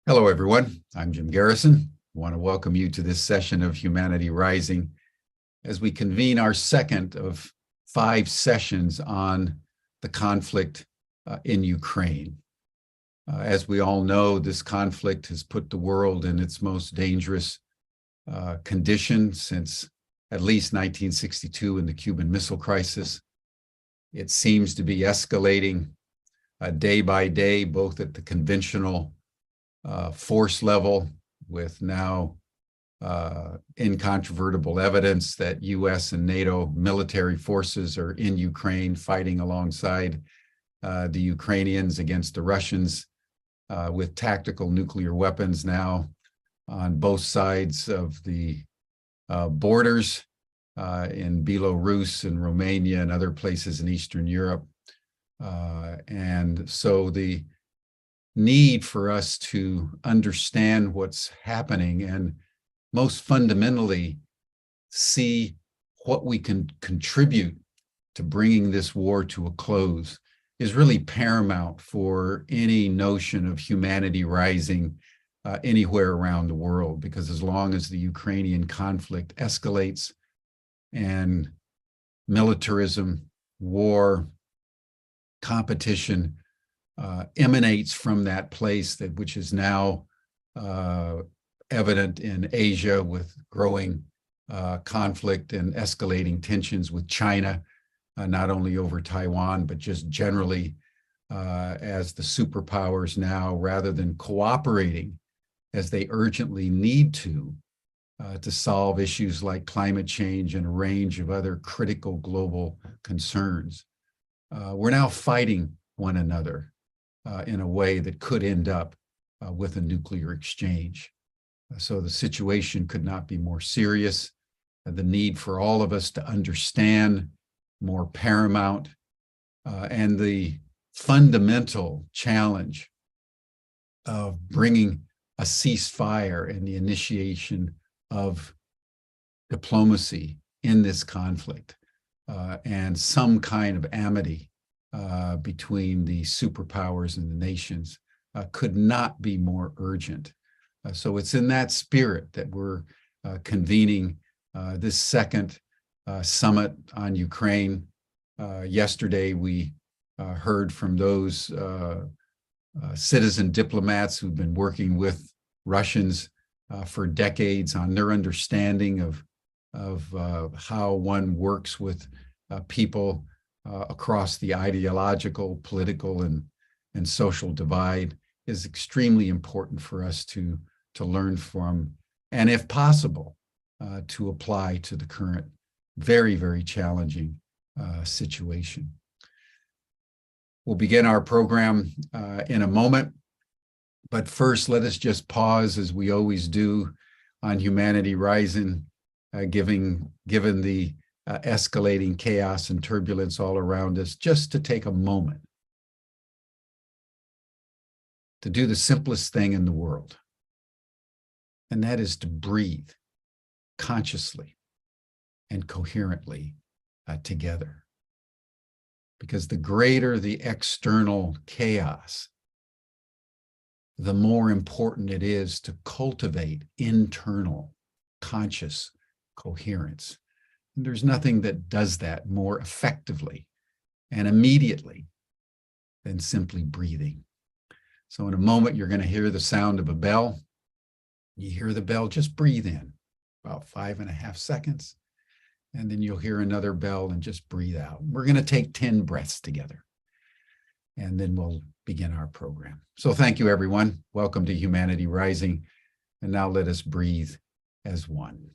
Hello, everyone. I'm Jim Garrison. I want to welcome you to this session of Humanity Rising as we convene our second of 5 sessions on the conflict in Ukraine. As we all know, this conflict has put the world in its most dangerous condition since at least 1962 in the Cuban Missile Crisis. It seems to be escalating day by day, both at the conventional force level, with now incontrovertible evidence that U.S. and NATO military forces are in Ukraine fighting alongside the Ukrainians against the Russians with tactical nuclear weapons now on both sides of the borders in Belarus and Romania and other places in Eastern Europe. And so the need for us to understand what's happening and most fundamentally see what we can contribute to bringing this war to a close is really paramount for any notion of humanity rising anywhere around the world, because as long as the Ukrainian conflict escalates and militarism, war, competition emanates from that place, which is now evident in Asia with growing conflict and escalating tensions with China, not only over Taiwan, but just generally as the superpowers now, rather than cooperating as they urgently need to solve issues like climate change and a range of other critical global concerns. We're now fighting one another in a way that could end up with a nuclear exchange. So the situation could not be more serious. The need for all of us to understand more paramount, and the fundamental challenge of bringing a ceasefire and the initiation of diplomacy in this conflict and some kind of amity between the superpowers and the nations could not be more urgent. So it's in that spirit that we're convening this second summit on Ukraine. Yesterday, we heard from those citizen diplomats who've been working with Russians for decades on their understanding of how one works with people across the ideological, political, and social divide is extremely important for us to learn from, and if possible, to apply to the current very, very challenging situation. We'll begin our program in a moment, but first let us just pause, as we always do on Humanity Rising, given the escalating chaos and turbulence all around us, just to take a moment to do the simplest thing in the world, and that is to breathe consciously and coherently together. Because the greater the external chaos, the more important it is to cultivate internal conscious coherence. And there's nothing that does that more effectively and immediately than simply breathing. So in a moment, you're going to hear the sound of a bell. You hear the bell, just breathe in about 5.5 seconds. And then you'll hear another bell and just breathe out. We're going to take 10 breaths together, and then we'll begin our program. So thank you, everyone. Welcome to Humanity Rising. And now let us breathe as one.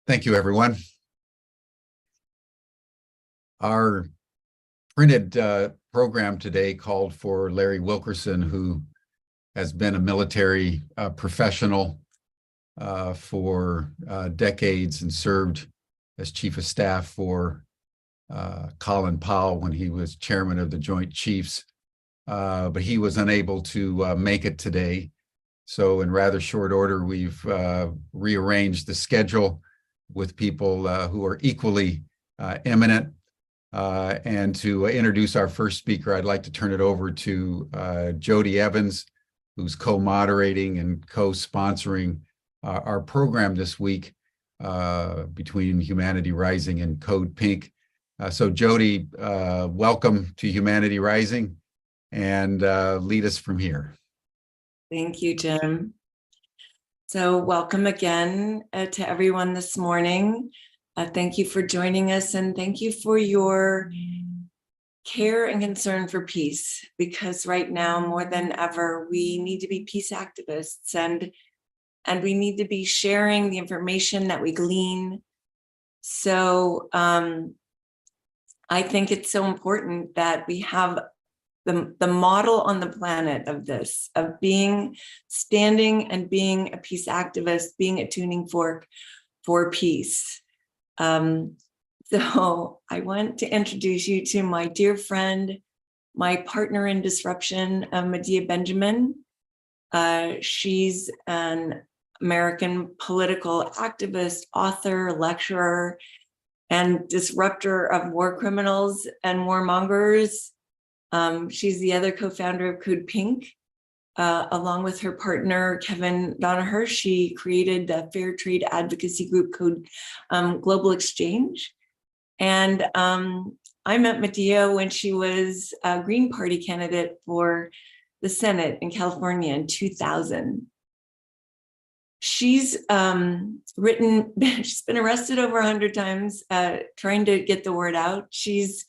Thank you, everyone. Our printed program today called for Larry Wilkerson, who has been a military professional for decades and served as Chief of Staff for Colin Powell when he was chairman of the Joint Chiefs. But he was unable to make it today. So in rather short order, we've rearranged the schedule with people who are equally eminent. And to introduce our first speaker, I'd like to turn it over to Jody Evans, who's co-moderating and co-sponsoring our program this week between Humanity Rising and Code Pink. So Jody, welcome to Humanity Rising, and lead us from here. Thank you, Jim. So welcome again to everyone this morning. Thank you for joining us, and thank you for your care and concern for peace, because right now, more than ever, we need to be peace activists, and we need to be sharing the information that we glean. So I think it's so important that we have the model on the planet of this, of standing and being a peace activist, being a tuning fork for peace. So I want to introduce you to my dear friend, my partner in disruption, Medea Benjamin. She's an American political activist, author, lecturer, and disruptor of war criminals and warmongers. She's the other co-founder of Code Pink. Along with her partner, Kevin Donaher, she created the fair trade advocacy group Code Global Exchange. And I met Medea when she was a Green Party candidate for the Senate in California in 2000. She's she's been arrested over 100 times trying to get the word out. She's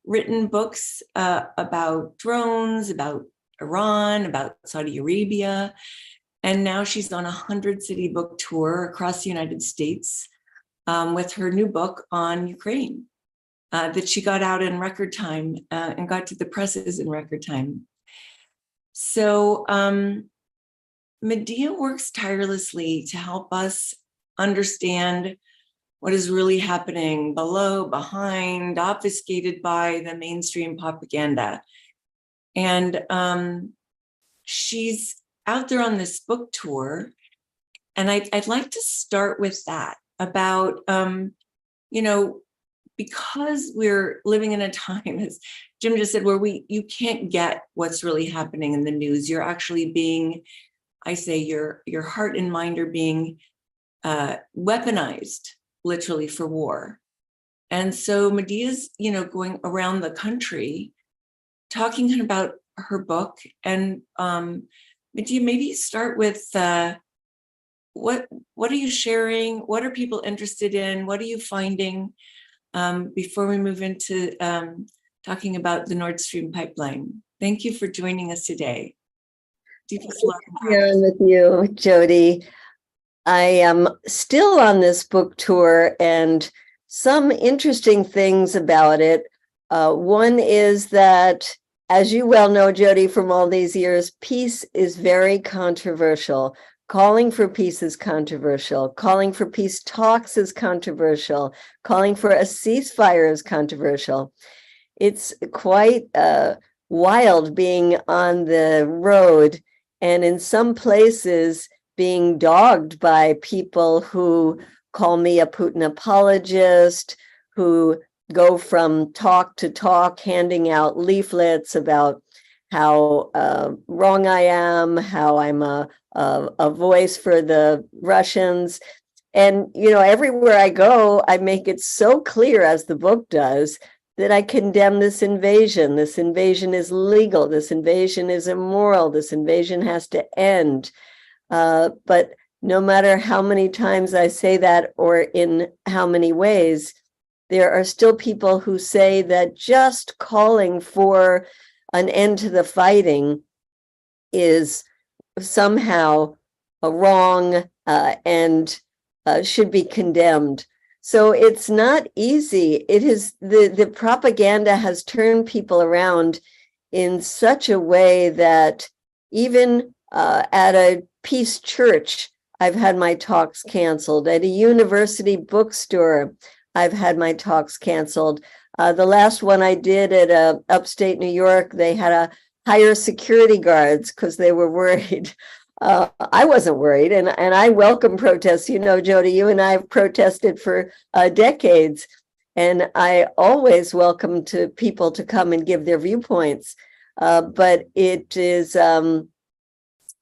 written books about drones, about Iran, about Saudi Arabia, and now she's on a 100-city book tour across the United States with her new book on Ukraine that she got out in record time and got to the presses in record time. So Medea works tirelessly to help us understand what is really happening below, behind, obfuscated by the mainstream propaganda. And she's out there on this book tour. And I'd like to start with that, about, because we're living in a time, as Jim just said, where you can't get what's really happening in the news. You're actually being, I say, your heart and mind are being weaponized, literally, for war. And so Medea's, going around the country talking about her book. And Medea, maybe start with what are you sharing? What are people interested in? What are you finding before we move into talking about the Nordstream Pipeline? Thank you for joining us today. Deepest love. With you, Jody. I am still on this book tour, and some interesting things about it. One is that, as you well know, Jody, from all these years, peace is very controversial. Calling for peace is controversial. Calling for peace talks is controversial. Calling for a ceasefire is controversial. It's quite wild being on the road, and in some places being dogged by people who call me a Putin apologist, who go from talk to talk, handing out leaflets about how wrong I am, how I'm a voice for the Russians. And, everywhere I go, I make it so clear, as the book does, that I condemn this invasion. This invasion is legal. This invasion is immoral. This invasion has to end. But no matter how many times I say that, or in how many ways, there are still people who say that just calling for an end to the fighting is somehow wrong and should be condemned. So it's not easy. It is the propaganda has turned people around in such a way that even at a peace church, I've had my talks canceled. At a university bookstore, I've had my talks canceled. The last one I did at upstate New York, they had to hire security guards because they were worried. I wasn't worried, and I welcome protests. You know, Jody, you and I have protested for decades, and I always welcome to people to come and give their viewpoints. But it is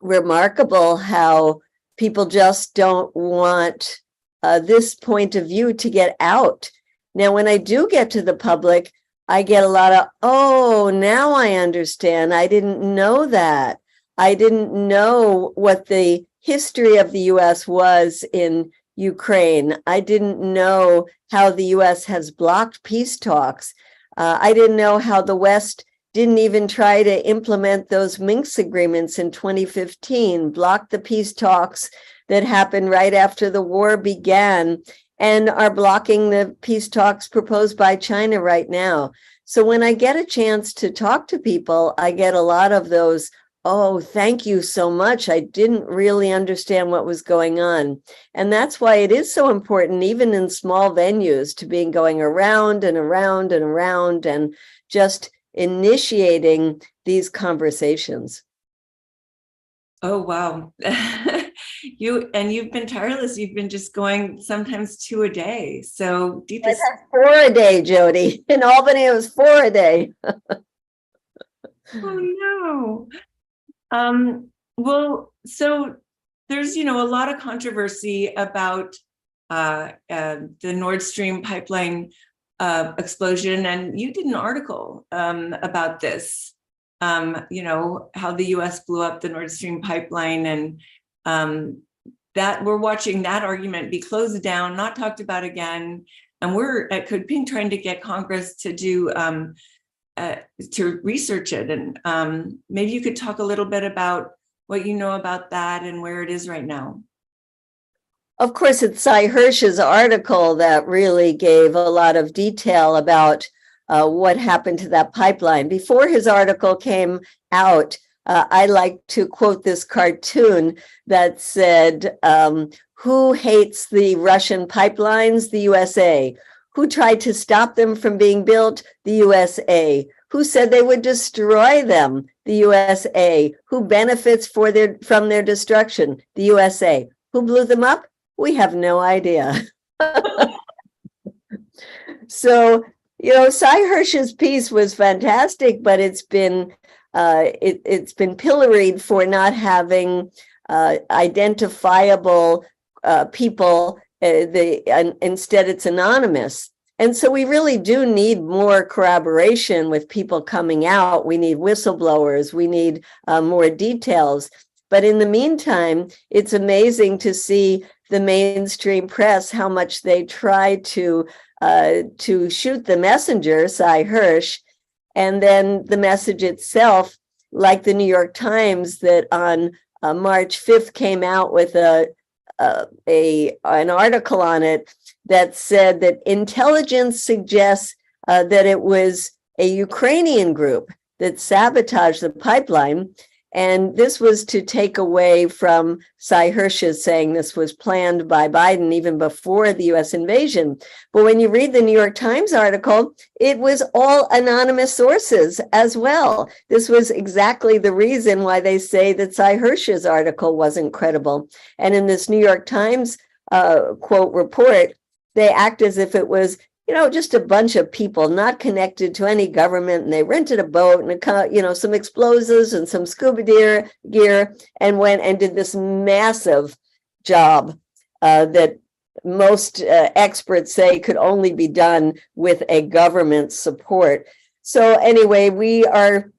remarkable how people just don't want this point of view to get out. Now, when I do get to the public, I get a lot of, oh, now I understand. I didn't know that. I didn't know what the history of the U.S. was in Ukraine. I didn't know how the U.S. has blocked peace talks. I didn't know how the West didn't even try to implement those Minsk agreements in 2015, blocked the peace talks that happened right after the war began, and are blocking the peace talks proposed by China right now. So when I get a chance to talk to people, I get a lot of those, oh, thank you so much. I didn't really understand what was going on. And that's why it is so important, even in small venues, to be going around and around and around and just initiating these conversations. Oh, wow. You've been tireless. You've been just going sometimes 2 a day. So deepest. I've had 4 a day, Jody. In Albany, it was 4 a day. Oh, no. Well, so there's, a lot of controversy about the Nordstream Pipeline explosion, and you did an article about this. How the U.S. blew up the Nordstream Pipeline, and that we're watching that argument be closed down, not talked about again. And we're at Code Pink trying to get Congress to do to research it. And maybe you could talk a little bit about what you know about that and where it is right now. Of course, it's Cy Hirsch's article that really gave a lot of detail about what happened to that pipeline. Before his article came out, I like to quote this cartoon that said, who hates the Russian pipelines? The USA. Who tried to stop them from being built? The USA. Who said they would destroy them? The USA. Who benefits from their destruction? The USA. Who blew them up? We have no idea. So, Cy Hirsch's piece was fantastic, but it's been pilloried for not having identifiable people. Instead, it's anonymous. And so we really do need more corroboration with people coming out. We need whistleblowers. We need more details. But in the meantime, it's amazing to see the mainstream press, how much they try to shoot the messenger, Cy Hirsch, and then the message itself, like the New York Times that on March 5th came out with an article on it that said that intelligence suggests that it was a Ukrainian group that sabotaged the pipeline. And this was to take away from Cy Hirsch's saying this was planned by Biden even before the U.S. invasion. But when you read the New York Times article, it was all anonymous sources as well. This was exactly the reason why they say that Cy Hirsch's article wasn't credible. And in this New York Times quote report, they act as if it was just a bunch of people not connected to any government, and they rented a boat and some explosives and some scuba gear and went and did this massive job that most experts say could only be done with a government support. So anyway, we are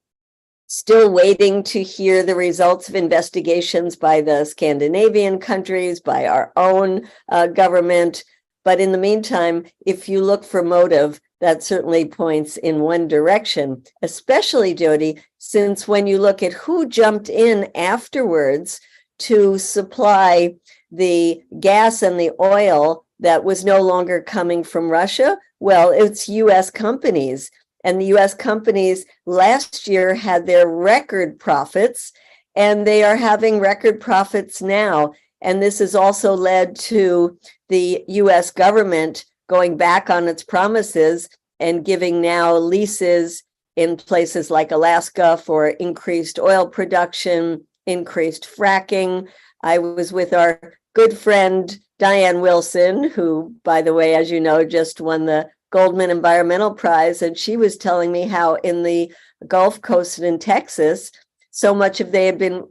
still waiting to hear the results of investigations by the Scandinavian countries, by our own government. But in the meantime, if you look for motive, that certainly points in one direction, especially, Jody, since when you look at who jumped in afterwards to supply the gas and the oil that was no longer coming from Russia? Well, it's US companies. And the US companies last year had their record profits, and they are having record profits now. And this has also led to the US government going back on its promises and giving now leases in places like Alaska for increased oil production, increased fracking. I was with our good friend Diane Wilson, who, by the way, as you know, just won the Goldman Environmental Prize, and she was telling me how in the Gulf Coast and in Texas, so much of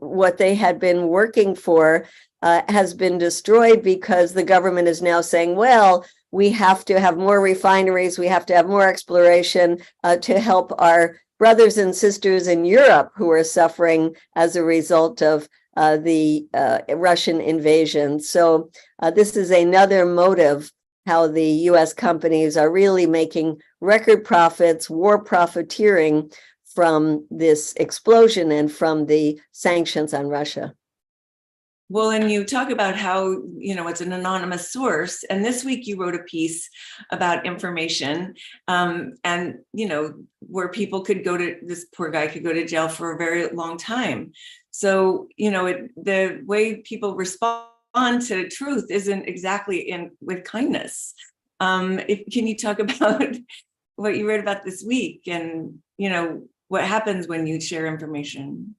what they had been working for has been destroyed because the government is now saying, well, we have to have more refineries, we have to have more exploration to help our brothers and sisters in Europe who are suffering as a result of the Russian invasion. So this is another motive how the US companies are really making record profits, war profiteering from this explosion and from the sanctions on Russia. Well, and you talk about how, it's an anonymous source. And this week you wrote a piece about information and, where people could this poor guy could go to jail for a very long time. So, the way people respond to truth isn't exactly with kindness. Can you talk about what you read about this week and, what happens when you share information?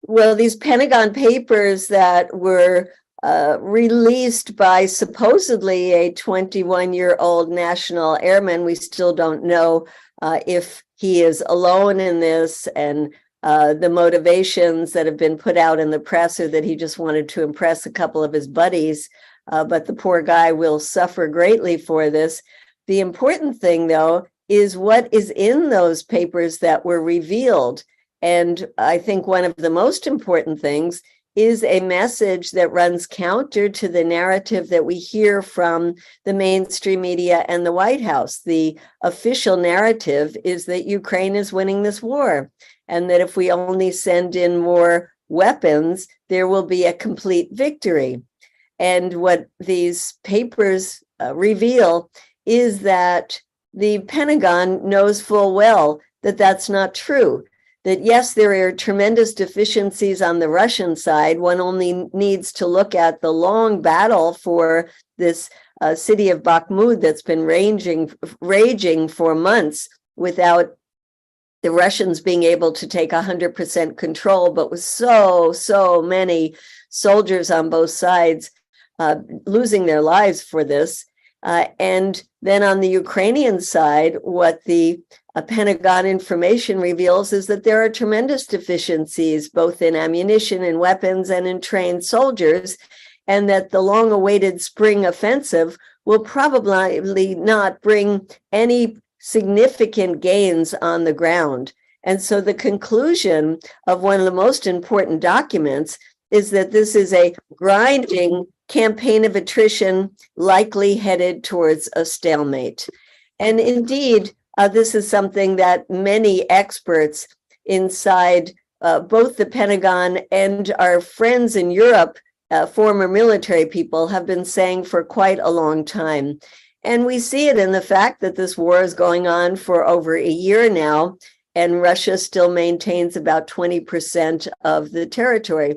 Well, these Pentagon papers that were released by supposedly a 21-year-old national airman, we still don't know if he is alone in this, and the motivations that have been put out in the press are that he just wanted to impress a couple of his buddies, but the poor guy will suffer greatly for this. The important thing, though, is what is in those papers that were revealed. And I think one of the most important things is a message that runs counter to the narrative that we hear from the mainstream media and the White House. The official narrative is that Ukraine is winning this war, and that if we only send in more weapons, there will be a complete victory. And what these papers reveal is that the Pentagon knows full well that that's not true. That yes, there are tremendous deficiencies on the Russian side. One only needs to look at the long battle for this city of Bakhmut that's been raging for months without the Russians being able to take 100% control, but with so many soldiers on both sides losing their lives for this. And then on the Ukrainian side, what the Pentagon information reveals is that there are tremendous deficiencies, both in ammunition and weapons and in trained soldiers, and that the long-awaited spring offensive will probably not bring any significant gains on the ground. And so the conclusion of one of the most important documents is that this is a grinding campaign of attrition, likely headed towards a stalemate. And indeed, this is something that many experts inside both the Pentagon and our friends in Europe, former military people, have been saying for quite a long time. And we see it in the fact that this war is going on for over a year now, and Russia still maintains about 20% of the territory.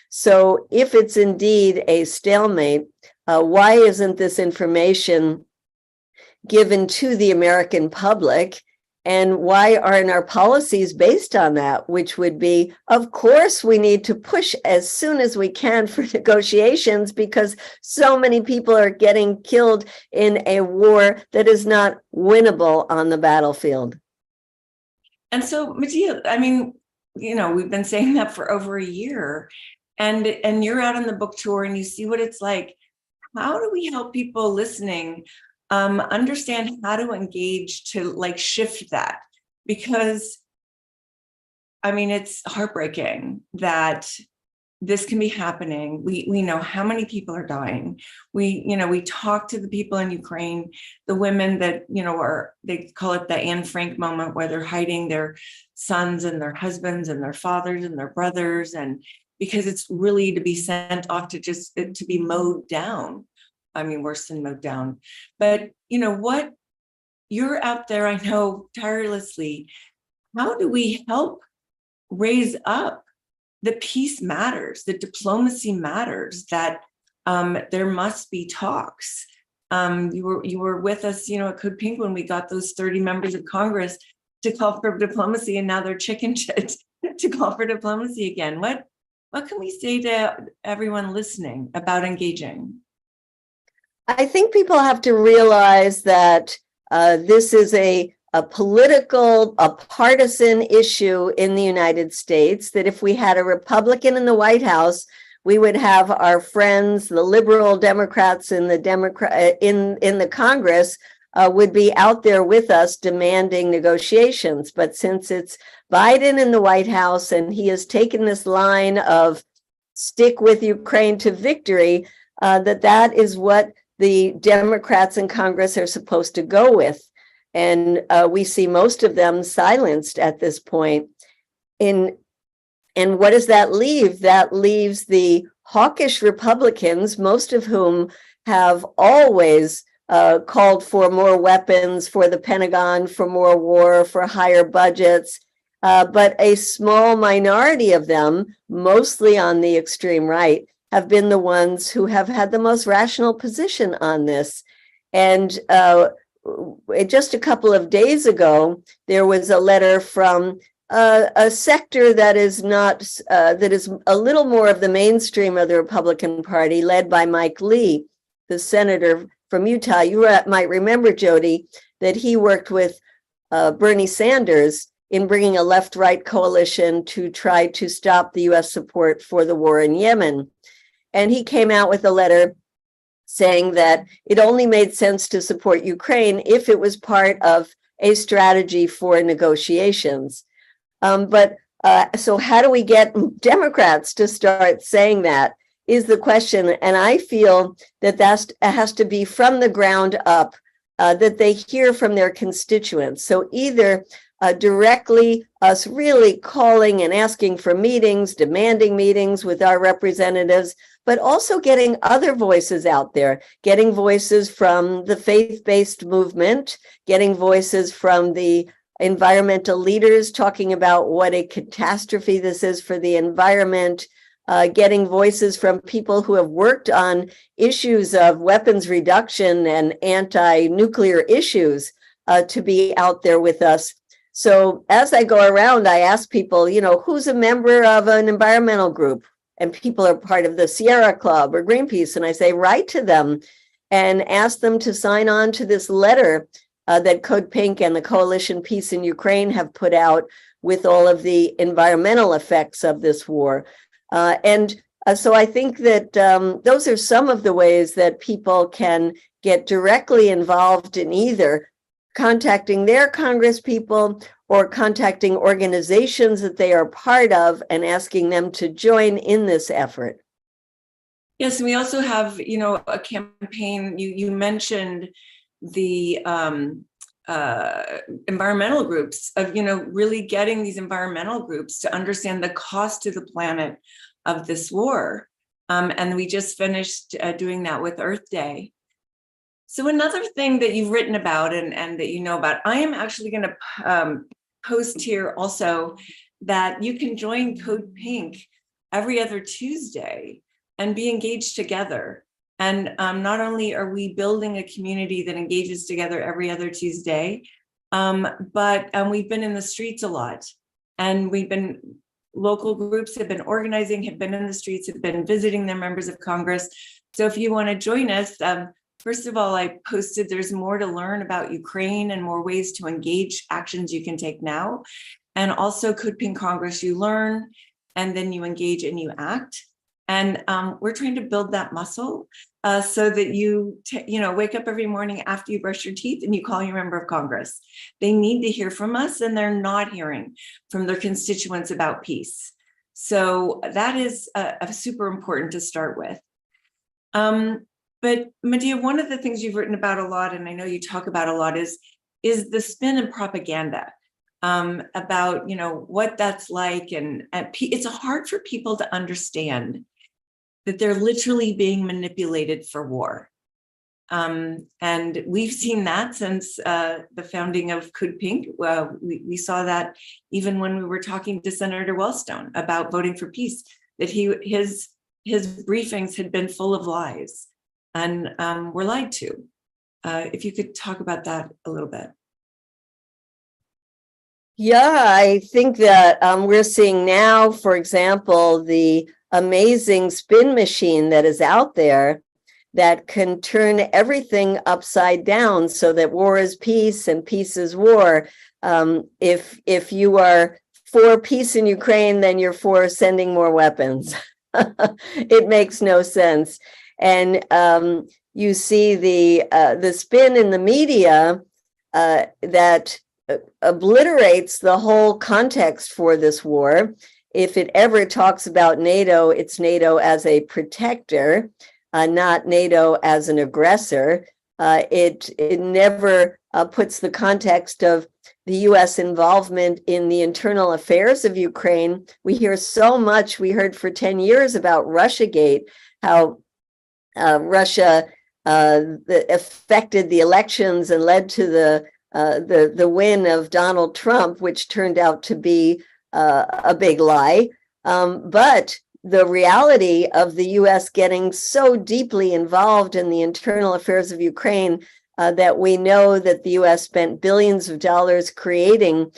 So if it's indeed a stalemate, why isn't this information given to the American public? And why aren't our policies based on that? Which would be, of course, we need to push as soon as we can for negotiations because so many people are getting killed in a war that is not winnable on the battlefield. And so, Mattia, I mean, we've been saying that for over a year. And you're out on the book tour and you see what it's like. How do we help people listening understand how to engage to shift that? Because it's heartbreaking that this can be happening. We know how many people are dying. We talk to the people in Ukraine, the women that they call it the Anne Frank moment, where they're hiding their sons and their husbands and their fathers and their brothers, and because it's really to be sent off to just to be mowed down. I mean, worse than mowed down. But you know what? You're out there, I know, tirelessly. How do we help raise up the peace matters, the diplomacy matters, that there must be talks? You were with us, you know, at Code Pink when we got those 30 members of Congress to call for diplomacy, and now they're chicken shit to call for diplomacy again. What can we say to everyone listening about engaging? I think people have to realize that this is a political, a partisan issue in the United States, that if we had a Republican in the White House, we would have our friends, the liberal Democrats in the in the Congress would be out there with us demanding negotiations. But since it's Biden in the White House and he has taken this line of stick with Ukraine to victory, that is what the Democrats in Congress are supposed to go with. And we see most of them silenced at this point. And what does that leave? That leaves the hawkish Republicans, most of whom have always called for more weapons, for the Pentagon, for more war, for higher budgets. But a small minority of them, mostly on the extreme right, have been the ones who have had the most rational position on this. And just a couple of days ago, there was a letter from a sector that is not, that is a little more of the mainstream of the Republican Party, led by Mike Lee, the senator from Utah. You might remember, Jody, that he worked with Bernie Sanders in bringing a left-right coalition to try to stop the U.S. support for the war in Yemen. And he came out with a letter saying that it only made sense to support Ukraine if it was part of a strategy for negotiations. So how do we get Democrats to start saying that is the question. And I feel that that has to be from the ground up, that they hear from their constituents. So either directly us really calling and asking for meetings, demanding meetings with our representatives, but also getting other voices out there, getting voices from the faith-based movement, getting voices from the environmental leaders talking about what a catastrophe this is for the environment, getting voices from people who have worked on issues of weapons reduction and anti-nuclear issues to be out there with us. So as I go around, I ask people, you know, who's a member of an environmental group? And people are part of the Sierra Club or Greenpeace. And I say, write to them and ask them to sign on to this letter that Code Pink and the Coalition Peace in Ukraine have put out with all of the environmental effects of this war. So I think that those are some of the ways that people can get directly involved in either contacting their Congress people or contacting organizations that they are part of and asking them to join in this effort. Yes, and we also have, you know, a campaign. You mentioned the environmental groups, of, you know, really getting these environmental groups to understand the cost to the planet of this war. And we just finished doing that with Earth Day. So another thing that you've written about and that you know about, I am actually going to post here also that you can join Code Pink every other Tuesday and be engaged together. And not only are we building a community that engages together every other Tuesday, but we've been in the streets a lot. And local groups have been organizing, have been in the streets, have been visiting their members of Congress. So if you want to join us, first of all, I posted there's more to learn about Ukraine and more ways to engage, actions you can take now. And also Code Pink Congress, you learn, and then you engage and you act. And we're trying to build that muscle so that you wake up every morning after you brush your teeth and you call your member of Congress. They need to hear from us, and they're not hearing from their constituents about peace. So that is super important to start with. But Medea, one of the things you've written about a lot, and I know you talk about a lot, is the spin and propaganda. about, what that's like. And it's hard for people to understand that they're literally being manipulated for war. And we've seen that since the founding of Code Pink. We saw that even when we were talking to Senator Wellstone about voting for peace, that his briefings had been full of lies and were lied to. If you could talk about that a little bit. Yeah, I think that we're seeing now, for example, the amazing spin machine that is out there that can turn everything upside down so that war is peace and peace is war. If you are for peace in Ukraine, then you're for sending more weapons. It makes no sense. And you see the spin in the media that obliterates the whole context for this war. If it ever talks about NATO, it's NATO as a protector, not NATO as an aggressor. It never puts the context of the U.S. involvement in the internal affairs of Ukraine. We hear so much. We heard for 10 years about Russiagate, how Russia affected the elections and led to the win of Donald Trump, which turned out to be a big lie. But the reality of the U.S. getting so deeply involved in the internal affairs of Ukraine that we know that the U.S. spent billions of dollars creating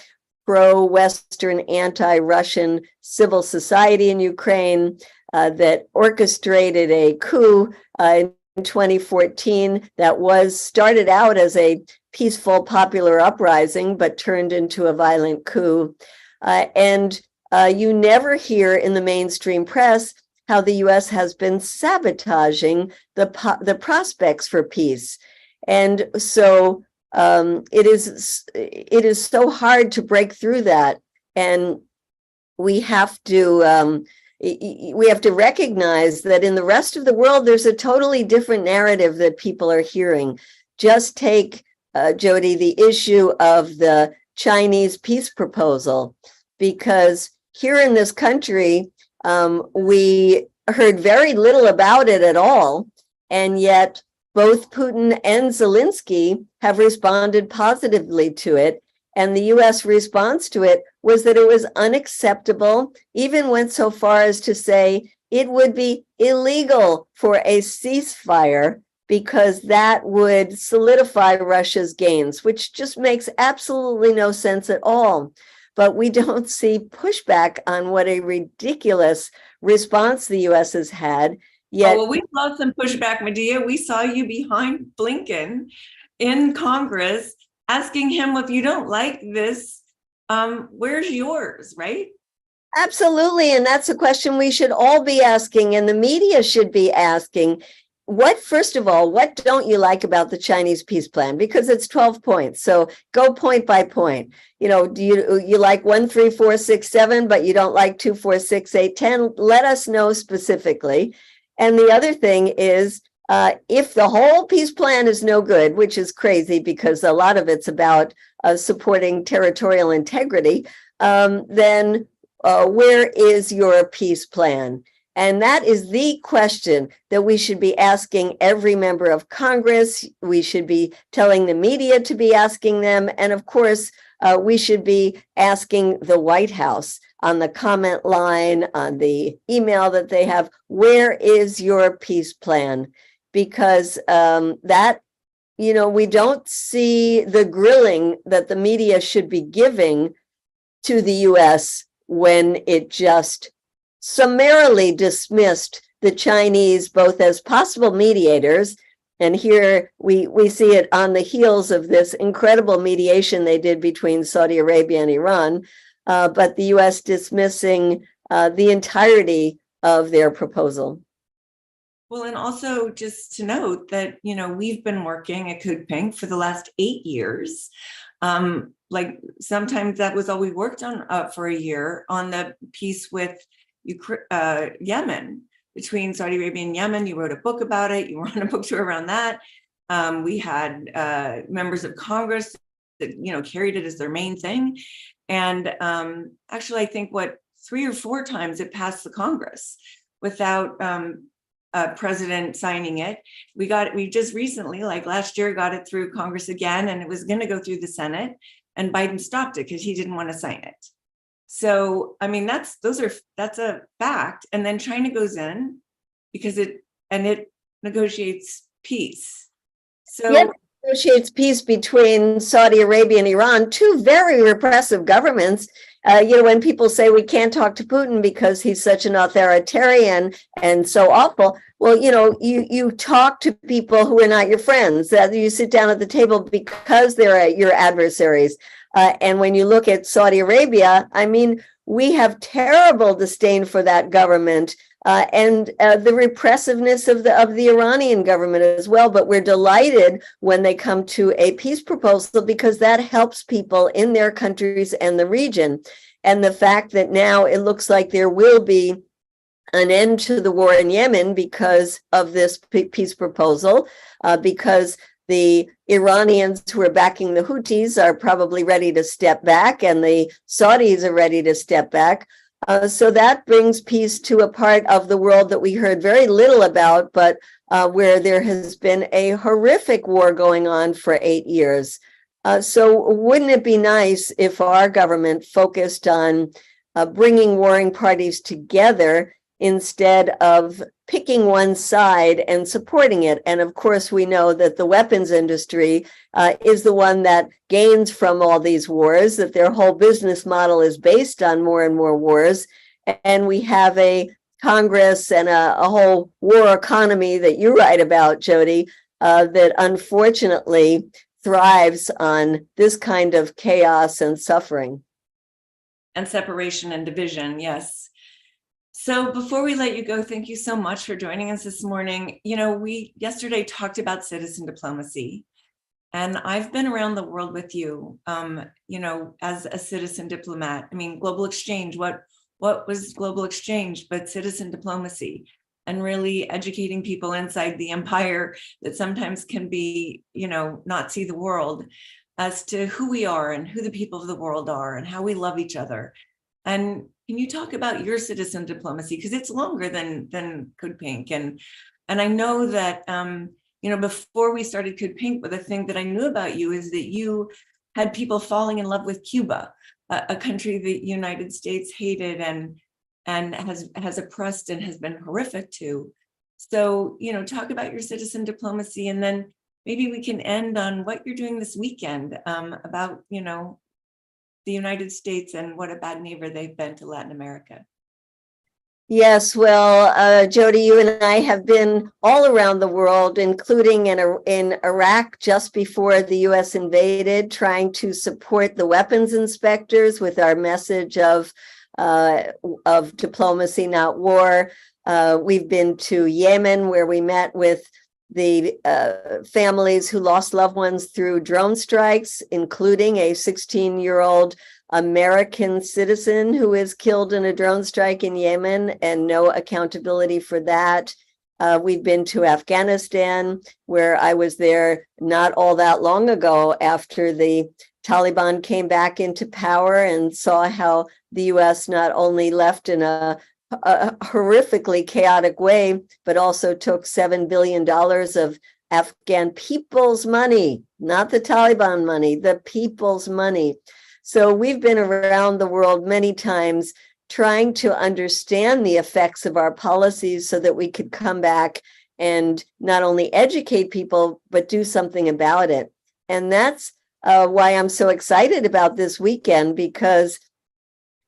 pro-Western, anti-Russian civil society in Ukraine, that orchestrated a coup in 2014 that was started out as a peaceful popular uprising, but turned into a violent coup. And you never hear in the mainstream press how the U.S. has been sabotaging the prospects for peace. And so it is so hard to break through that. And we have to recognize that in the rest of the world, there's a totally different narrative that people are hearing. Just take, Jody, the issue of the Chinese peace proposal, because here in this country, we heard very little about it at all, and yet both Putin and Zelensky have responded positively to it. And the U.S. response to it was that it was unacceptable, even went so far as to say it would be illegal for a ceasefire because that would solidify Russia's gains, which just makes absolutely no sense at all. But we don't see pushback on what a ridiculous response the U.S. has had. Yet, well, we love some pushback, Medea. We saw you behind Blinken in Congress asking him, if you don't like this, where's yours, right? Absolutely. And that's a question we should all be asking, and the media should be asking. First of all, what don't you like about the Chinese peace plan? Because it's 12 points. So go point by point. Do you like 1, 3, 4, 6, 7, but you don't like 2, 4, 6, 8, 10? Let us know specifically. And the other thing is, if the whole peace plan is no good, which is crazy because a lot of it's about supporting territorial integrity, then where is your peace plan? And that is the question that we should be asking every member of Congress. We should be telling the media to be asking them. And of course, we should be asking the White House on the comment line, on the email that they have, where is your peace plan? Because we don't see the grilling that the media should be giving to the U.S. when it just summarily dismissed the Chinese both as possible mediators, and here we see it on the heels of this incredible mediation they did between Saudi Arabia and Iran, but the U.S. dismissing the entirety of their proposal. Well, and also just to note that, we've been working at Code Pink for the last 8 years. Like sometimes that was all we worked on for a year on the peace with Yemen, between Saudi Arabia and Yemen. You wrote a book about it. You were on a book tour around that. We had members of Congress that, carried it as their main thing. And actually, I think 3 or 4 times it passed the Congress without a president signing it. We just recently, like last year, got it through Congress again, and it was going to go through the Senate, and Biden stopped it because he didn't want to sign it. So, I mean, that's a fact. And then China goes in because it negotiates peace. So yeah, negotiates peace between Saudi Arabia and Iran, 2 very repressive governments. When people say we can't talk to Putin because he's such an authoritarian and so awful, well, you talk to people who are not your friends, that you sit down at the table because they're your adversaries. And when you look at Saudi Arabia, I mean, we have terrible disdain for that government and the repressiveness of the Iranian government as well. But we're delighted when they come to a peace proposal because that helps people in their countries and the region. And the fact that now it looks like there will be an end to the war in Yemen because of this peace proposal, because the Iranians who are backing the Houthis are probably ready to step back, and the Saudis are ready to step back. So that brings peace to a part of the world that we heard very little about, but where there has been a horrific war going on for 8 years. So wouldn't it be nice if our government focused on bringing warring parties together instead of picking one side and supporting it? And of course, we know that the weapons industry is the one that gains from all these wars, that their whole business model is based on more and more wars. And we have a Congress and a whole war economy that you write about, Jody, that unfortunately thrives on this kind of chaos and suffering. And separation and division, yes. So before we let you go, thank you so much for joining us this morning. We yesterday talked about citizen diplomacy, and I've been around the world with you, as a citizen diplomat. I mean, global exchange, what was global exchange but citizen diplomacy, and really educating people inside the empire that sometimes can be, not see the world as to who we are and who the people of the world are and how we love each other. And can you talk about your citizen diplomacy? Because it's longer than Code Pink. And I know that, before we started Code Pink, but the thing that I knew about you is that you had people falling in love with Cuba, a country the United States hated and has oppressed and has been horrific to. So, talk about your citizen diplomacy, and then maybe we can end on what you're doing this weekend about, the United States and what a bad neighbor they've been to Latin America. Yes, well, Jody, you and I have been all around the world, including in Iraq just before the U.S. invaded, trying to support the weapons inspectors with our message of diplomacy, not war. We've been to Yemen, where we met with the families who lost loved ones through drone strikes, including a 16-year-old American citizen who was killed in a drone strike in Yemen, and no accountability for that. We've been to Afghanistan, where I was there not all that long ago after the Taliban came back into power, and saw how the U.S. not only left in a horrifically chaotic way, but also took $7 billion of Afghan people's money, not the Taliban money, the people's money. So we've been around the world many times trying to understand the effects of our policies so that we could come back and not only educate people, but do something about it. And that's why I'm so excited about this weekend, because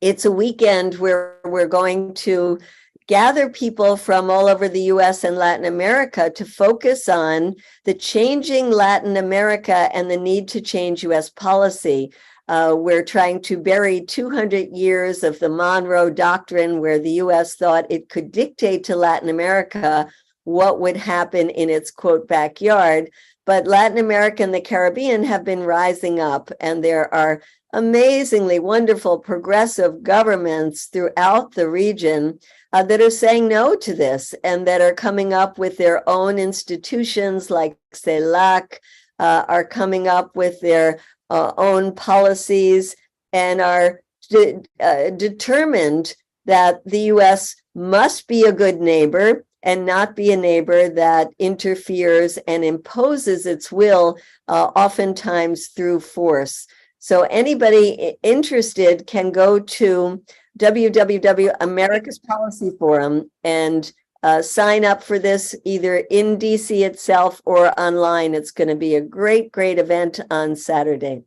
it's a weekend where we're going to gather people from all over the US and Latin America to focus on the changing Latin America and the need to change US policy. We're trying to bury 200 years of the Monroe Doctrine, where the US thought it could dictate to Latin America what would happen in its, quote, backyard. But Latin America and the Caribbean have been rising up, and there are amazingly wonderful progressive governments throughout the region that are saying no to this, and that are coming up with their own institutions, like CELAC, are coming up with their own policies and are determined that the U.S. must be a good neighbor and not be a neighbor that interferes and imposes its will, oftentimes through force. So anybody interested can go to www. America's Policy Forum and sign up for this either in DC itself or online. It's going to be a great, great event on Saturday.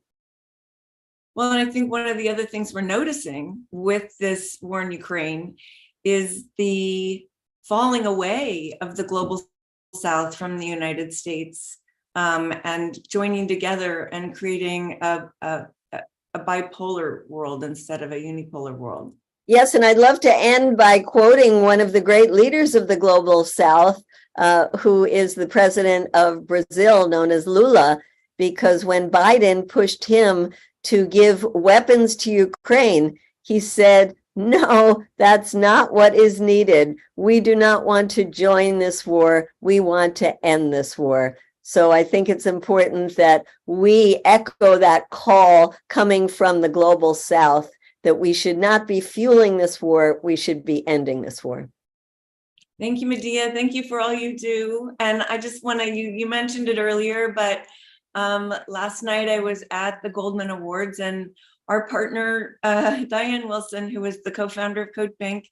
Well, and I think one of the other things we're noticing with this war in Ukraine is the falling away of the global South from the United States, and joining together and creating a bipolar world instead of a unipolar world. Yes, and I'd love to end by quoting one of the great leaders of the global South, who is the president of Brazil, known as Lula, because when Biden pushed him to give weapons to Ukraine, he said, no, that's not what is needed. We do not want to join this war. We want to end this war. So I think it's important that we echo that call coming from the global South, that we should not be fueling this war. We should be ending this war. Thank you, Medea. Thank you for all you do. And I just want to, you mentioned it earlier, but last night I was at the Goldman Awards, and our partner, Diane Wilson, who is the co-founder of Code Pink,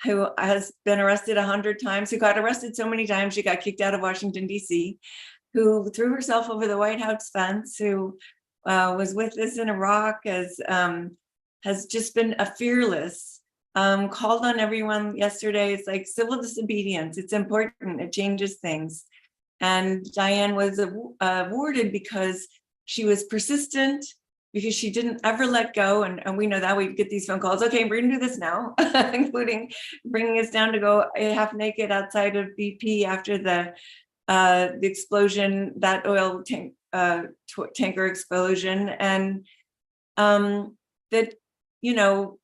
who has been arrested 100 times, who got arrested so many times she got kicked out of Washington, D.C., who threw herself over the White House fence, who was with us in Iraq, has just been a fearless, called on everyone yesterday. It's like civil disobedience. It's important. It changes things. And Diane was awarded because she was persistent, because she didn't ever let go. And we know that we get these phone calls. Okay, we're gonna do this now, including bringing us down to go half naked outside of BP after the explosion, that oil tanker explosion. And that, you know,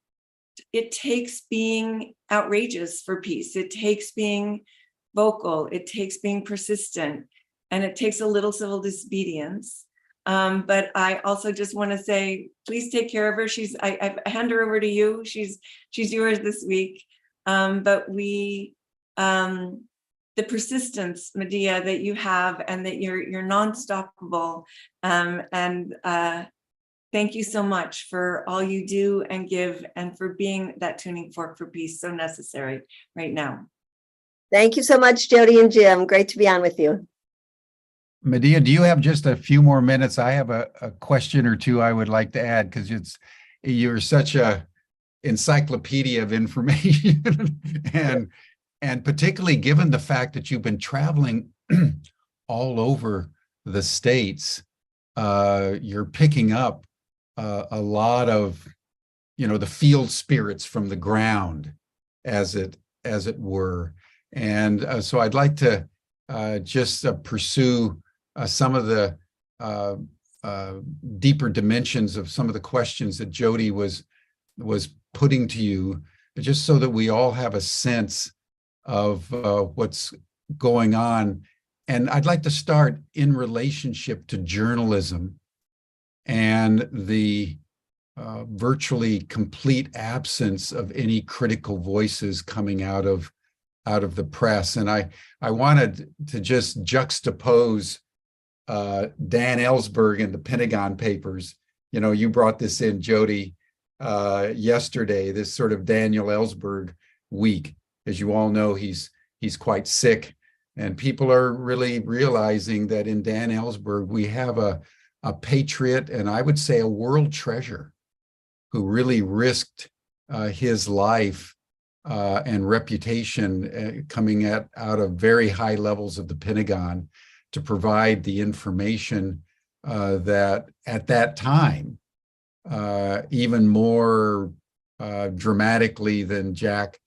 it takes being outrageous for peace. It takes being vocal. It takes being persistent, and it takes a little civil disobedience. But I also just want to say, please take care of her. I hand her over to you. She's yours this week. But the persistence, Medea, that you have, and that you're non-stoppable. And thank you so much for all you do and give, and for being that tuning fork for peace, so necessary right now. Thank you so much, Jody and Jim. Great to be on with you. Medea, do you have just a few more minutes? I have a question or two I would like to add, because you're such a encyclopedia of information, and particularly given the fact that you've been traveling all over the States, you're picking up a lot of, the field spirits from the ground, as it were. And so I'd like to just pursue some of the deeper dimensions of some of the questions that Jody was putting to you, just so that we all have a sense of what's going on. And I'd like to start in relationship to journalism and the virtually complete absence of any critical voices coming out of the press. And I wanted to just juxtapose Dan Ellsberg and the Pentagon Papers. You brought this in, Jody, yesterday, this sort of Daniel Ellsberg week. As you all know, he's quite sick, and people are really realizing that in Dan Ellsberg, we have a patriot, and I would say a world treasure, who really risked his life and reputation coming out of very high levels of the Pentagon to provide the information that at that time, even more dramatically than Jack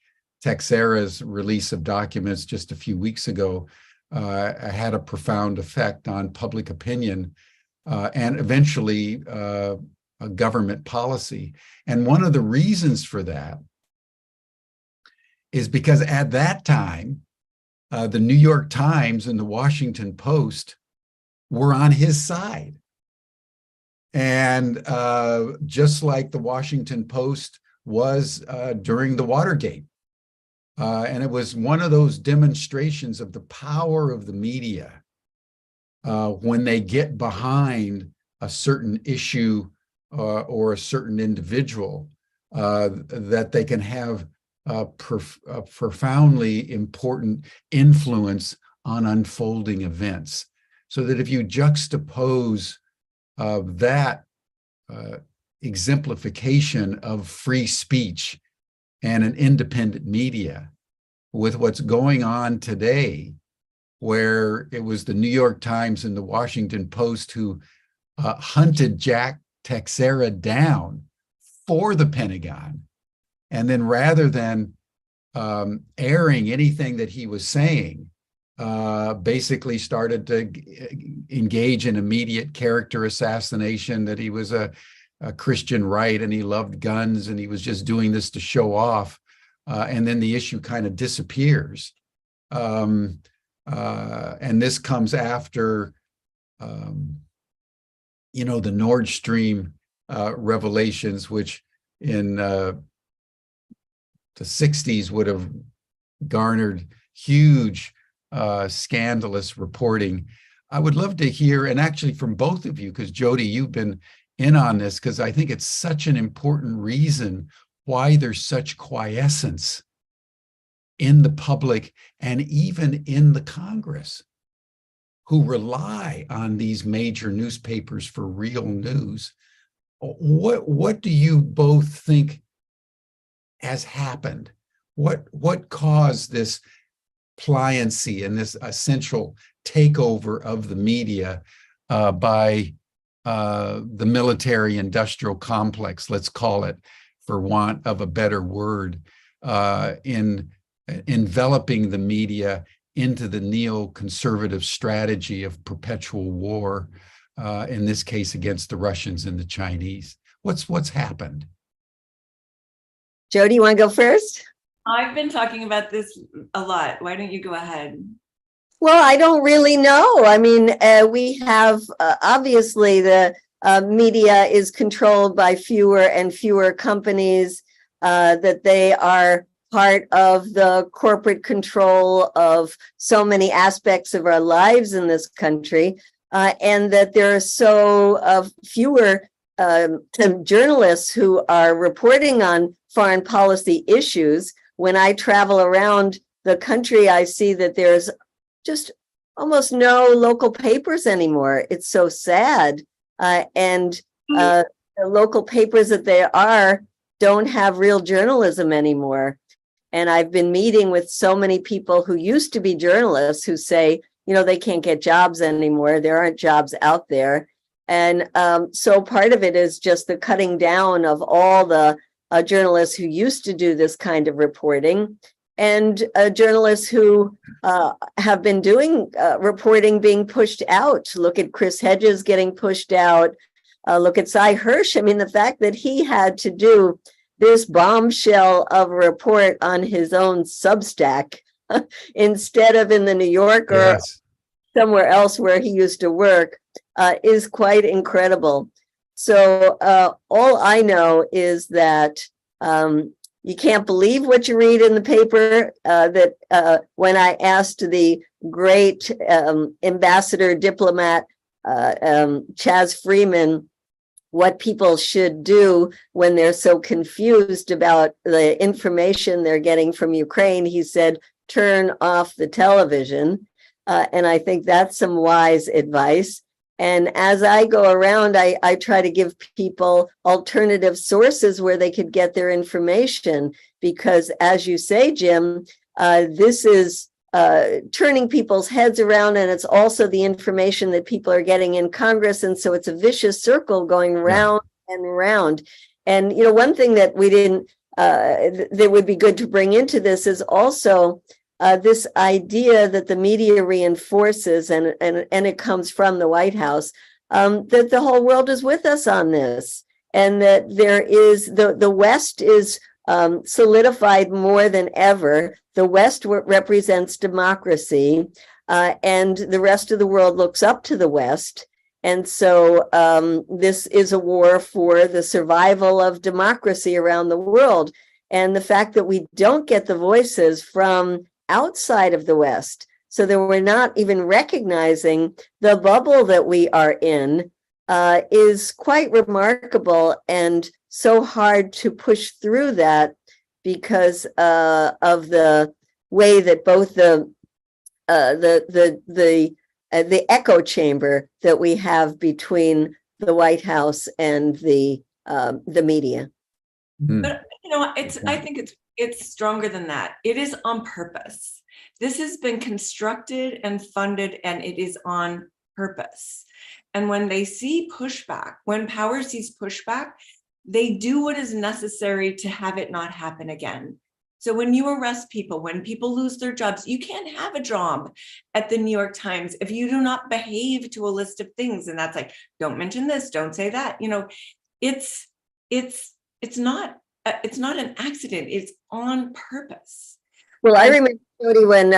Teixeira's release of documents just a few weeks ago, had a profound effect on public opinion and eventually a government policy. And one of the reasons for that is because at that time, the New York Times and the Washington Post were on his side. And just like the Washington Post was during the Watergate. And it was one of those demonstrations of the power of the media when they get behind a certain issue or a certain individual, that they can have a profoundly important influence on unfolding events. So that if you juxtapose that exemplification of free speech and an independent media with what's going on today, where it was the New York Times and the Washington Post who hunted Jack Teixeira down for the Pentagon. And then rather than airing anything that he was saying, basically started to engage in immediate character assassination, that he was a Christian right and he loved guns and he was just doing this to show off. And then the issue kind of disappears. And this comes after, the Nordstream revelations, which in the 60s would have garnered huge scandalous reporting. I would love to hear, and actually from both of you, because Jody, you've been in on this, because I think it's such an important reason why there's such quiescence in the public and even in the Congress, who rely on these major newspapers for real news. What do you both think has happened? What caused this pliancy and this essential takeover of the media by the military industrial complex, let's call it, for want of a better word, in enveloping the media into the neoconservative strategy of perpetual war, in this case against the Russians and the Chinese? What's happened? Jody, you want to go first? I've been talking about this a lot. Why don't you go ahead? Well, I don't really know. I mean, we have obviously the media is controlled by fewer and fewer companies, that they are part of the corporate control of so many aspects of our lives in this country, and that there are so fewer journalists who are reporting on foreign policy issues. When I travel around the country, I see that there's just almost no local papers anymore. It's so sad. And the local papers that they are don't have real journalism anymore. And I've been meeting with so many people who used to be journalists who say, they can't get jobs anymore. There aren't jobs out there. And so part of it is just the cutting down of all the journalists who used to do this kind of reporting, and journalists who have been doing reporting being pushed out. Look at Chris Hedges getting pushed out. Look at Cy Hirsch. I mean, the fact that he had to do this bombshell of a report on his own Substack instead of in the New Yorker, Yes. or somewhere else where he used to work, is quite incredible. So all I know is that you can't believe what you read in the paper. That when I asked the great ambassador diplomat Chaz Freeman what people should do when they're so confused about the information they're getting from Ukraine, he said, turn off the television. And I think that's some wise advice. And as I go around, I try to give people alternative sources where they could get their information, because as you say, Jim, this is turning people's heads around, and it's also the information that people are getting in Congress. And so it's a vicious circle going round and round. And, one thing that we didn't, that would be good to bring into this is also this idea that the media reinforces, and it comes from the White House, that the whole world is with us on this, and that there is the West is solidified more than ever. The West represents democracy, and the rest of the world looks up to the West. And so this is a war for the survival of democracy around the world. And the fact that we don't get the voices from outside of the West, so that we're not even recognizing the bubble that we are in, is quite remarkable, and so hard to push through that because of the way that both the echo chamber that we have between the White House and the media. But I think it's stronger than that. It is on purpose. This has been constructed and funded, and it is on purpose. And when they see pushback, when power sees pushback, they do what is necessary to have it not happen again. So when you arrest people, when people lose their jobs, you can't have a job at the New York Times if you do not behave to a list of things. And that's like, don't mention this, don't say that. It's not an accident. It's on purpose. Well, I remember, Jody, when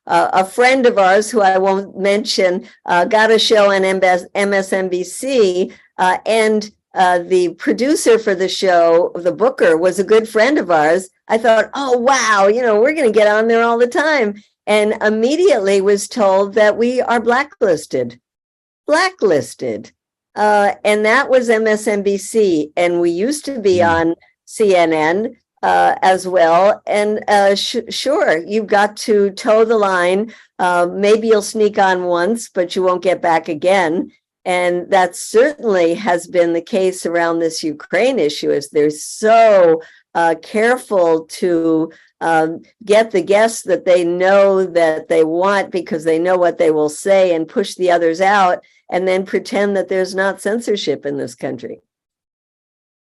a friend of ours, who I won't mention, got a show on MSNBC, and the producer for the show, the booker, was a good friend of ours. I thought, oh, wow, we're going to get on there all the time. And immediately was told that we are blacklisted. And that was MSNBC. And we used to be on CNN as well. And sure, you've got to toe the line. Maybe you'll sneak on once, but you won't get back again. And that certainly has been the case around this Ukraine issue, as they're so careful to get the guests that they know that they want, because they know what they will say, and push the others out, and then pretend that there's not censorship in this country.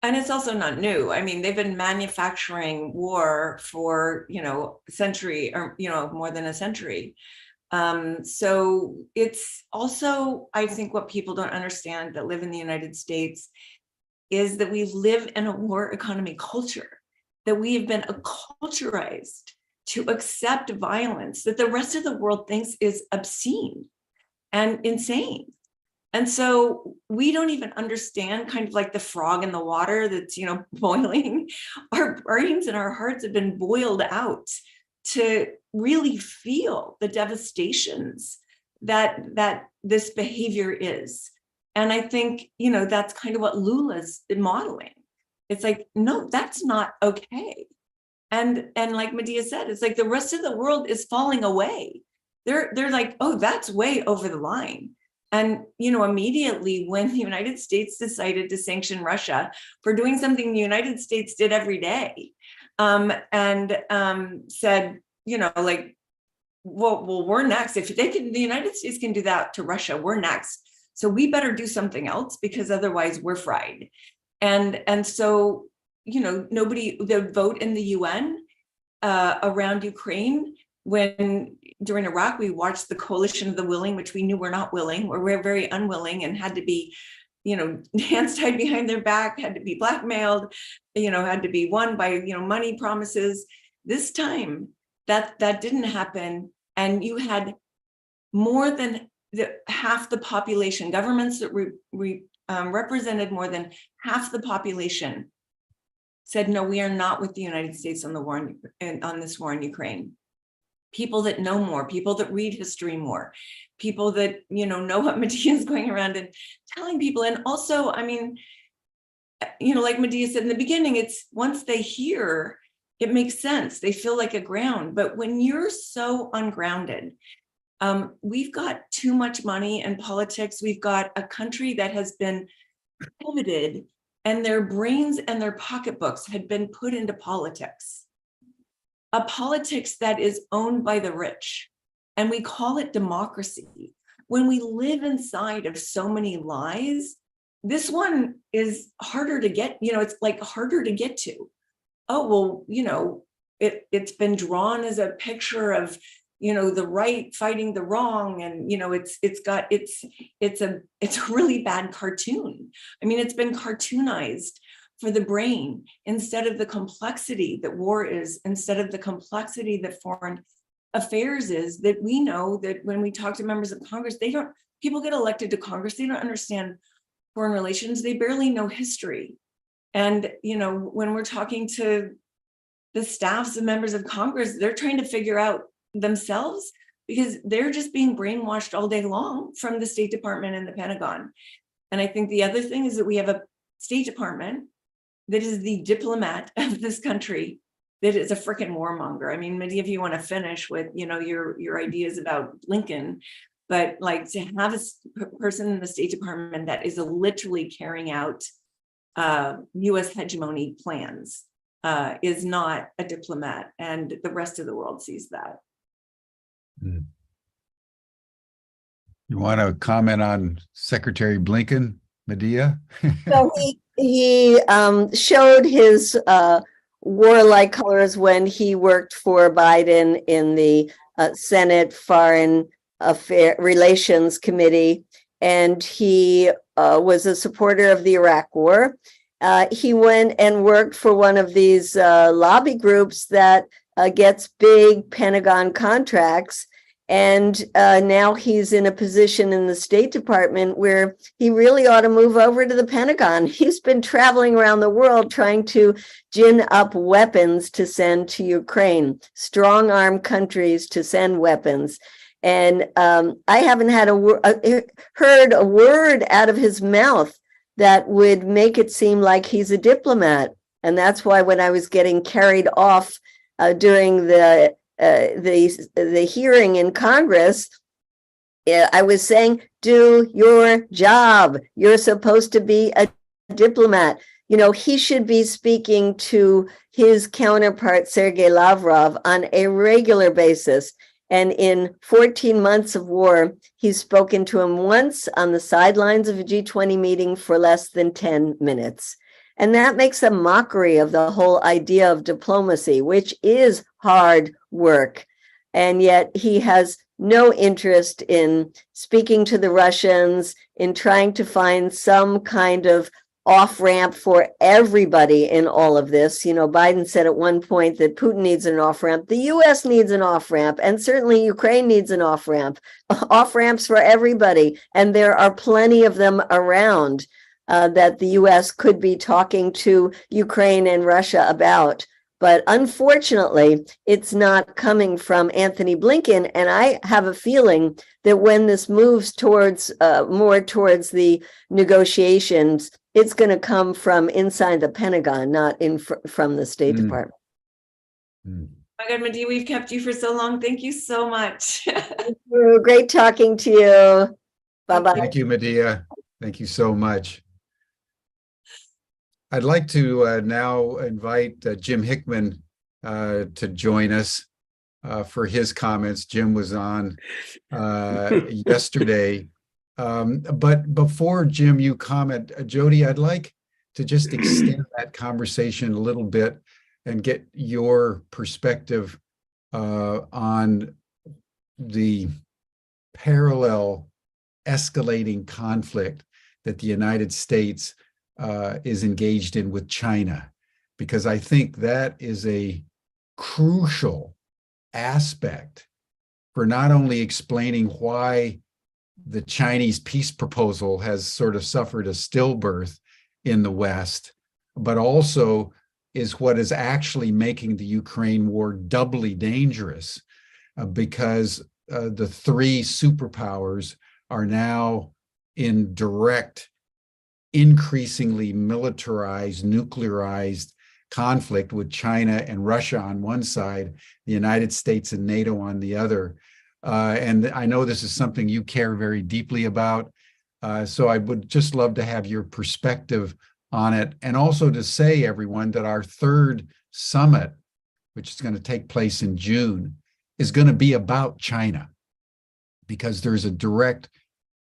And it's also not new. I mean, they've been manufacturing war for, a century, or, more than a century. So it's also, I think, what people don't understand that live in the United States is that we live in a war economy culture, that we have been acculturized to accept violence that the rest of the world thinks is obscene and insane. And so we don't even understand, kind of like the frog in the water that's, boiling. Our brains and our hearts have been boiled out to really feel the devastations that this behavior is. And I think, that's kind of what Lula's modeling. It's like, no, that's not okay. And like Medea said, it's like the rest of the world is falling away. They're like, oh, that's way over the line. And, immediately when the United States decided to sanction Russia for doing something the United States did every day, and said, well, we're next. If the United States can do that to Russia, we're next. So we better do something else, because otherwise we're fried. And so, the vote in the UN around Ukraine, when during Iraq, we watched the coalition of the willing, which we knew were not willing, or we're very unwilling, and had to be, hands tied behind their back, had to be blackmailed, had to be won by, money promises. This time that didn't happen. And you had more than half the population, governments that represented more than half the population said, no, we are not with the United States on the war on this war in Ukraine. People that know more, people that read history more, people that, know what Medea is going around and telling people. And also, I mean, like Medea said in the beginning, it's once they hear, it makes sense. They feel like a ground. But when you're so ungrounded, we've got too much money in politics. We've got a country that has been pivoted, and their brains and their pocketbooks had been put into politics. A politics that is owned by the rich, and we call it democracy. When we live inside of so many lies, this one is harder to get, it's like harder to get to. Oh, well, it's been drawn as a picture of, the right fighting the wrong. And, it's a really bad cartoon. I mean, it's been cartoonized for the brain, instead of the complexity that war is, instead of the complexity that foreign affairs is, that we know that when we talk to members of Congress, they don't people get elected to Congress, they don't understand foreign relations, they barely know history. And, you know, when we're talking to the staffs of members of Congress, they're trying to figure out themselves because they're just being brainwashed all day long from the State Department and the Pentagon. And I think the other thing is that we have a State Department that is the diplomat of this country, that is a freaking warmonger. I mean, many of you want to finish with, you know, your ideas about Blinken, but like to have a person in the State Department that is literally carrying out US hegemony plans is not a diplomat, and the rest of the world sees that. You want to comment on Secretary Blinken, Medea? So he showed his warlike colors when he worked for Biden in the Senate Foreign Relations Committee, and he was a supporter of the Iraq War. He went and worked for one of these lobby groups that gets big Pentagon contracts. And now he's in a position in the State Department where he really ought to move over to the Pentagon. He's been traveling around the world trying to gin up weapons to send to Ukraine, strong-armed countries to send weapons. And I haven't had heard a word out of his mouth that would make it seem like he's a diplomat. And that's why when I was getting carried off during the hearing in Congress, I was saying, do your job. You're supposed to be a diplomat. You know, he should be speaking to his counterpart, Sergei Lavrov, on a regular basis. And in 14 months of war, he's spoken to him once on the sidelines of a G20 meeting for less than 10 minutes. And that makes a mockery of the whole idea of diplomacy, which is hard work. And yet he has no interest in speaking to the Russians, in trying to find some kind of off-ramp for everybody in all of this. You know, Biden said at one point that Putin needs an off-ramp. The US needs an off-ramp, and certainly Ukraine needs an off-ramp. Off-ramps for everybody. And there are plenty of them around that the US could be talking to Ukraine and Russia about. But unfortunately, it's not coming from Anthony Blinken. And I have a feeling that when this moves towards more towards the negotiations, it's going to come from inside the Pentagon, not from the State Department. Oh my God, Medea, we've kept you for so long. Thank you so much. Thank you. Great talking to you. Bye-bye. Thank you, Medea. Thank you so much. I'd like to now invite Jim Hickman to join us for his comments. Jim was on yesterday. But before, Jim, you comment, Jody, I'd like to just extend that conversation a little bit and get your perspective on the parallel escalating conflict that the United States is engaged in with China, because I think that is a crucial aspect for not only explaining why the Chinese peace proposal has sort of suffered a stillbirth in the West, but also is what is actually making the Ukraine war doubly dangerous, because the three superpowers are now in direct, increasingly militarized, nuclearized conflict with China and Russia on one side, the United States and NATO on the other. And I know this is something you care very deeply about. So I would just love to have your perspective on it. And also to say, everyone, that our third summit, which is going to take place in June, is going to be about China, because there's a direct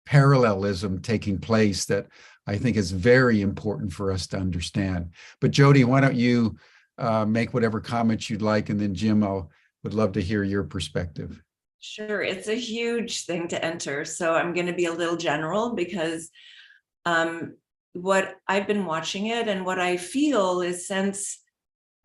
parallelism taking place that I think is very important for us to understand. But Jody, why don't you make whatever comments you'd like, and then Jim, I would love to hear your perspective. Sure, it's a huge thing to enter. So I'm going to be a little general, because what I've been watching it and what I feel is, since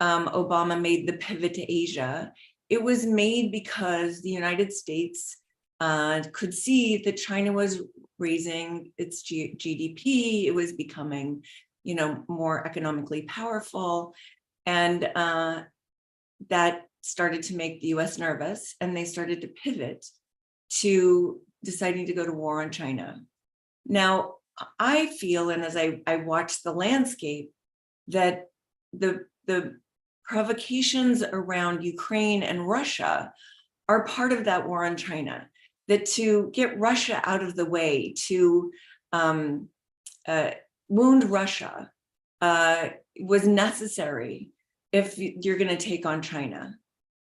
Obama made the pivot to Asia, it was made because the United States could see that China was raising its GDP. It was becoming, more economically powerful. And that started to make the US nervous, and they started to pivot to deciding to go to war on China. Now, I feel, and as I watch the landscape, that the provocations around Ukraine and Russia are part of that war on China. That to get Russia out of the way, to wound Russia was necessary if you're going to take on China.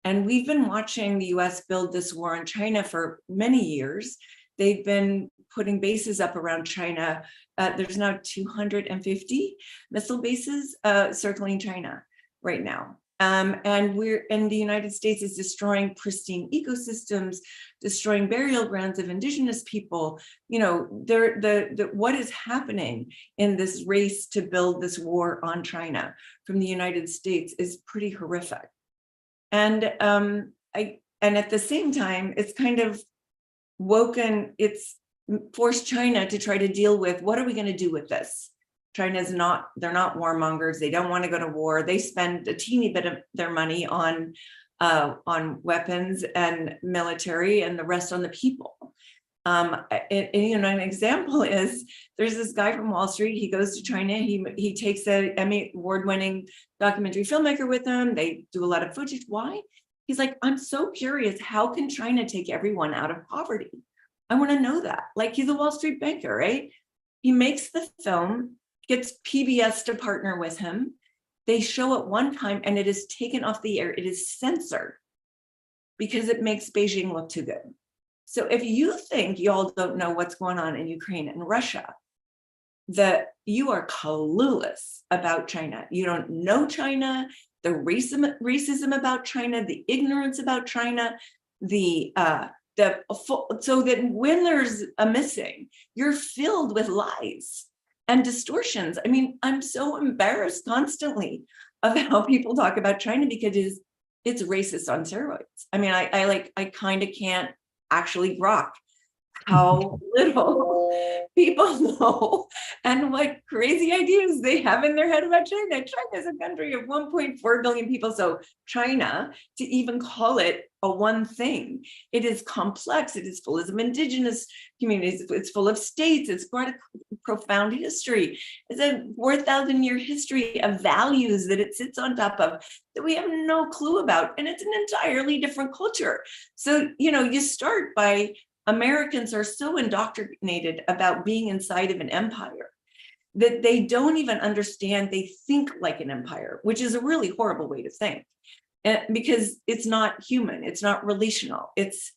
And we've been watching the US build this war on China for many years. They've been putting bases up around China. There's now 250 missile bases circling China right now. And the United States is destroying pristine ecosystems, destroying burial grounds of indigenous people. What is happening in this race to build this war on China from the United States is pretty horrific. And at the same time, it's kind of it's forced China to try to deal with, what are we going to do with this? They're not warmongers. They don't want to go to war. They spend a teeny bit of their money on weapons and military, and the rest on the people. An example is, there's this guy from Wall Street. He goes to China. He takes a Emmy award-winning documentary filmmaker with him. They do a lot of footage. Why? He's like, I'm so curious. How can China take everyone out of poverty? I want to know that. Like, he's a Wall Street banker, right? He makes the film, gets PBS to partner with him. They show it one time and it is taken off the air. It is censored because it makes Beijing look too good. So if you think y'all don't know what's going on in Ukraine and Russia, that you are clueless about China. You don't know China, the racism about China, the ignorance about China, so that when there's a missing, you're filled with lies and distortions. I mean, I'm so embarrassed constantly of how people talk about China because it's racist on steroids. I mean, I kind of can't actually grok how little people know and what crazy ideas they have in their head about China. China is a country of 1.4 billion people. So China, to even call it a one thing, it is complex. It is full of indigenous communities. It's full of states. It's got a profound history. It's a 4,000-year history of values that it sits on top of that we have no clue about. And it's an entirely different culture. So, you start by, Americans are so indoctrinated about being inside of an empire that they don't even understand. They think like an empire, which is a really horrible way to think, because it's not human. It's not relational. It's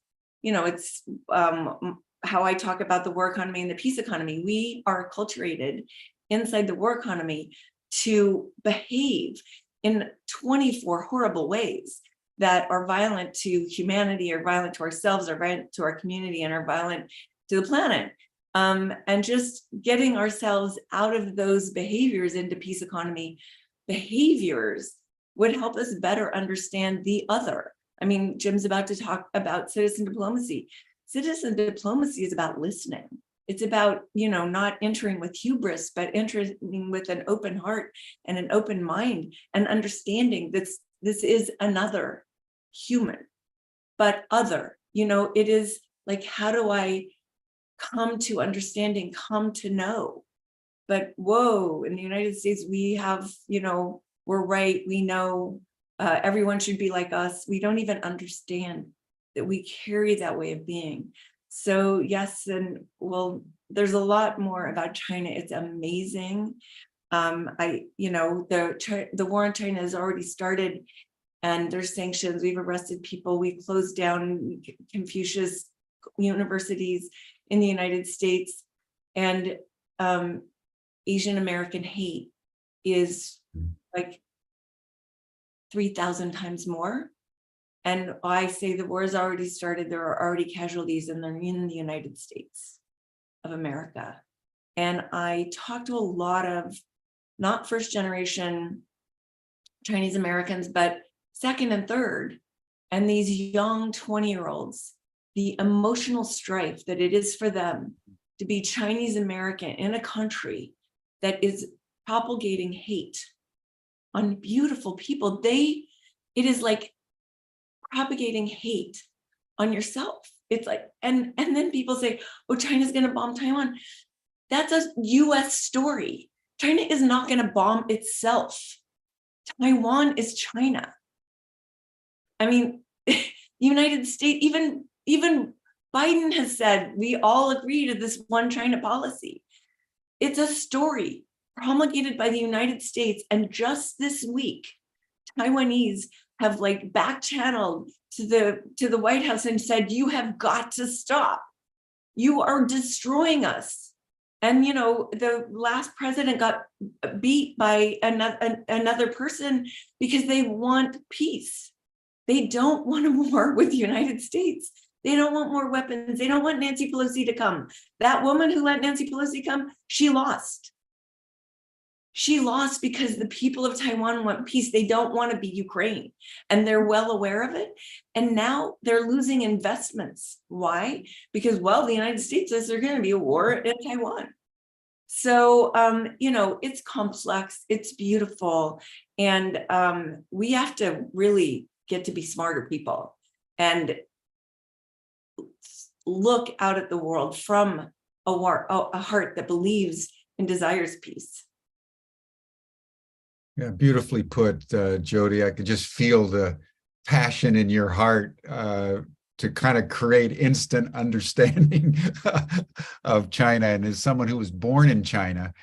how I talk about the war economy and the peace economy. We are acculturated inside the war economy to behave in 24 horrible ways that are violent to humanity, or violent to ourselves, or violent to our community, and are violent to the planet. And just getting ourselves out of those behaviors into peace economy behaviors would help us better understand the other. I mean, Jim's about to talk about citizen diplomacy. Citizen diplomacy is about listening. It's about, not entering with hubris, but entering with an open heart and an open mind, and understanding that this is another human, but other. It is like, how do I come to understanding, come to know? But whoa, in the United States, we have, we're right, we know everyone should be like us. We don't even understand that we carry that way of being. So yes, and well, there's a lot more about China. It's amazing. The war on China has already started, and there's sanctions. We've arrested people. We've closed down Confucius universities in the United States, and Asian American hate is like 3,000 times more. And I say the war has already started. There are already casualties, and they're in the United States of America. And I talked to a lot of not first generation Chinese Americans, but second and third, and these young 20-year-olds the emotional strife that it is for them to be Chinese American in a country that is propagating hate on beautiful people. It is like propagating hate on yourself. It's like, and then people say, oh, China's going to bomb Taiwan. That's a US story. China is not going to bomb itself. Taiwan is China. I mean, United States, even Biden has said, we all agree to this one China policy. It's a story promulgated by the United States. And just this week, Taiwanese have like back channeled to the White House and said, you have got to stop. You are destroying us. And, you know, the last president got beat by another person because they want peace. They don't want a war with the United States. They don't want more weapons. They don't want Nancy Pelosi to come. That woman who let Nancy Pelosi come, she lost. She lost because the people of Taiwan want peace. They don't want to be Ukraine, and they're well aware of it. And now they're losing investments. Why? Because, well, the United States says there's going to be a war in Taiwan. So, you know, it's complex, it's beautiful. And we have to really get to be smarter people and look out at the world from a heart that believes and desires peace. Yeah, beautifully put, Jody. I could just feel the passion in your heart to kind of create instant understanding of China. And as someone who was born in China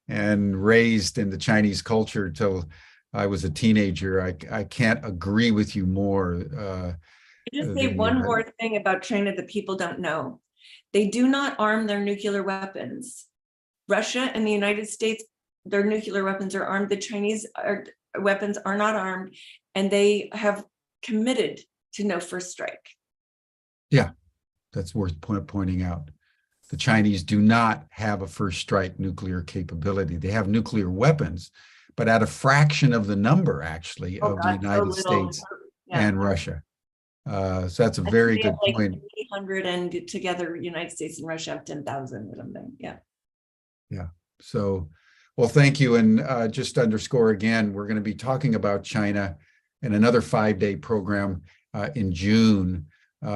and raised in the Chinese culture till I was a teenager, I can't agree with you more. Just say one more thing about China that people don't know. They do not arm their nuclear weapons. Russia and the United States, their nuclear weapons are armed. The Chinese weapons are not armed, and they have committed to no first strike. Yeah, that's worth pointing out. The Chinese do not have a first strike nuclear capability. They have nuclear weapons, but at a fraction of the number, actually, of the United States and Russia. So that's a very good point. 800, and together, United States and Russia have 10,000 or something. Yeah. Yeah. So, well, thank you. And just to underscore again, we're going to be talking about China in another 5-day program in June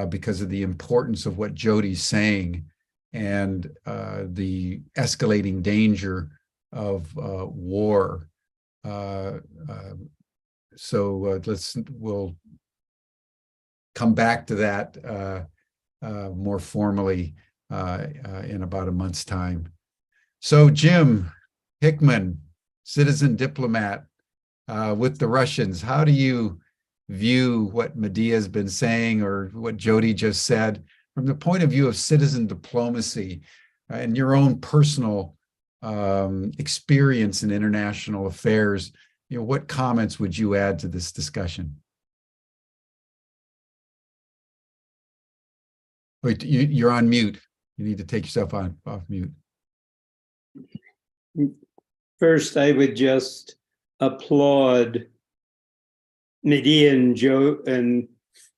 because of the importance of what Jody's saying and the escalating danger of war. So we'll come back to that more formally in about a month's time. So Jim Hickman, citizen diplomat with the Russians, how do you view what Medea's been saying or what Jody just said from the point of view of citizen diplomacy and your own personal experience in international affairs? You know, what comments would you add to this discussion? Wait, you're on mute. You need to take yourself off mute. First, I would just applaud Medea and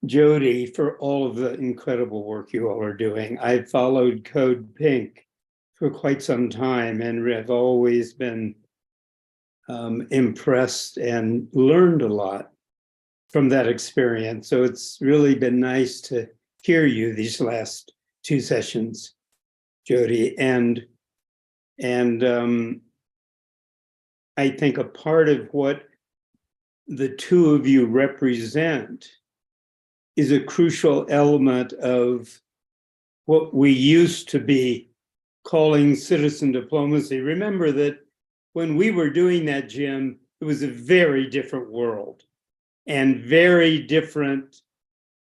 Jody for all of the incredible work you all are doing. I've followed Code Pink for quite some time and have always been impressed and learned a lot from that experience. So it's really been nice to hear you these last 2 sessions, Jody. And I think a part of what the two of you represent is a crucial element of what we used to be calling citizen diplomacy. Remember that when we were doing that, Jim, it was a very different world, and very different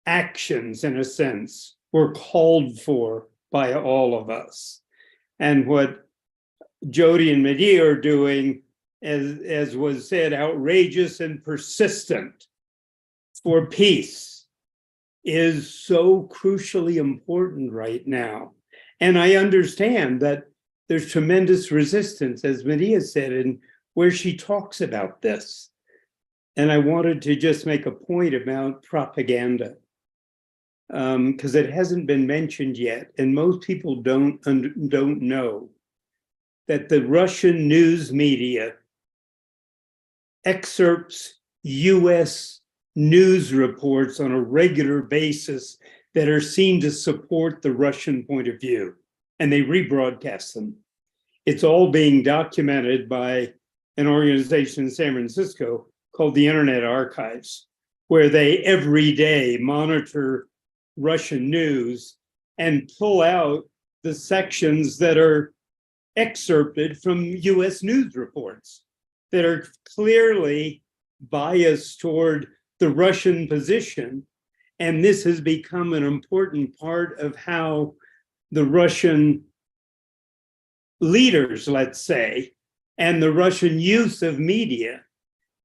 actions, in a sense, were called for by all of us. And what Jody and Medea are doing, as was said, outrageous and persistent for peace, is so crucially important right now. And I understand that there's tremendous resistance, as Medea said, and where she talks about this. And I wanted to just make a point about propaganda. because it hasn't been mentioned yet, and most people don't know that the Russian news media excerpts US news reports on a regular basis that are seen to support the Russian point of view, and they rebroadcast them. It's all being documented by an organization in San Francisco called the Internet Archives, where they every day monitor Russian news and pull out the sections that are excerpted from US news reports that are clearly biased toward the Russian position. And this has become an important part of how the Russian leaders, let's say, and the Russian use of media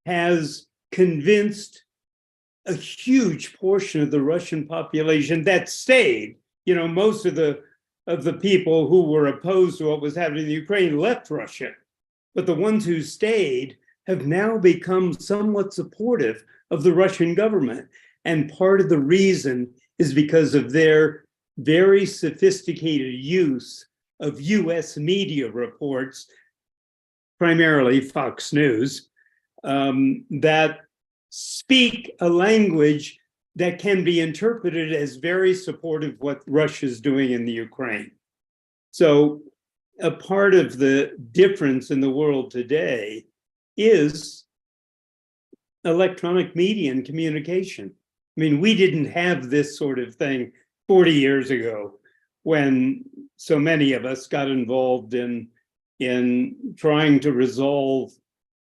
has convinced a huge portion of the Russian population that stayed. You know, most of the people who were opposed to what was happening in Ukraine left Russia, but the ones who stayed have now become somewhat supportive of the Russian government. And part of the reason is because of their very sophisticated use of US media reports, primarily Fox News, that speak a language that can be interpreted as very supportive of what Russia's doing in the Ukraine. So a part of the difference in the world today is electronic media and communication. I mean, we didn't have this sort of thing 40 years ago when so many of us got involved in trying to resolve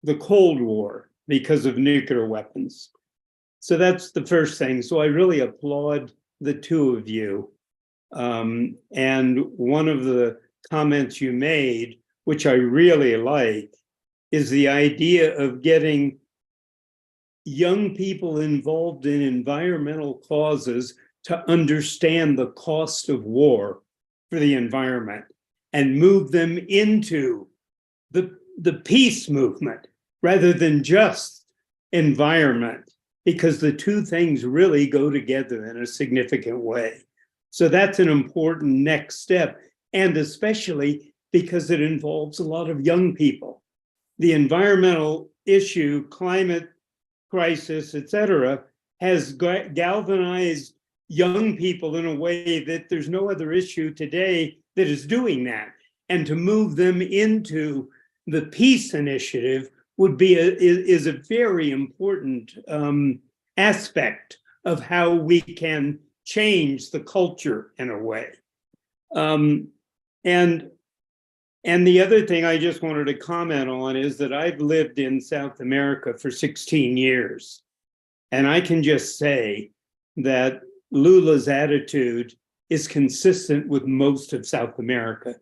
the Cold War because of nuclear weapons. So that's the first thing. So I really applaud the two of you. And one of the comments you made, which I really like, is the idea of getting young people involved in environmental causes to understand the cost of war for the environment and move them into the peace movement rather than just environment, because the two things really go together in a significant way. So that's an important next step, and especially because it involves a lot of young people. The environmental issue, climate crisis, et cetera, has galvanized young people in a way that there's no other issue today that is doing that. And to move them into the peace initiative would be is a very important aspect of how we can change the culture in a way. And the other thing I just wanted to comment on is that I've lived in South America for 16 years. And I can just say that Lula's attitude is consistent with most of South America.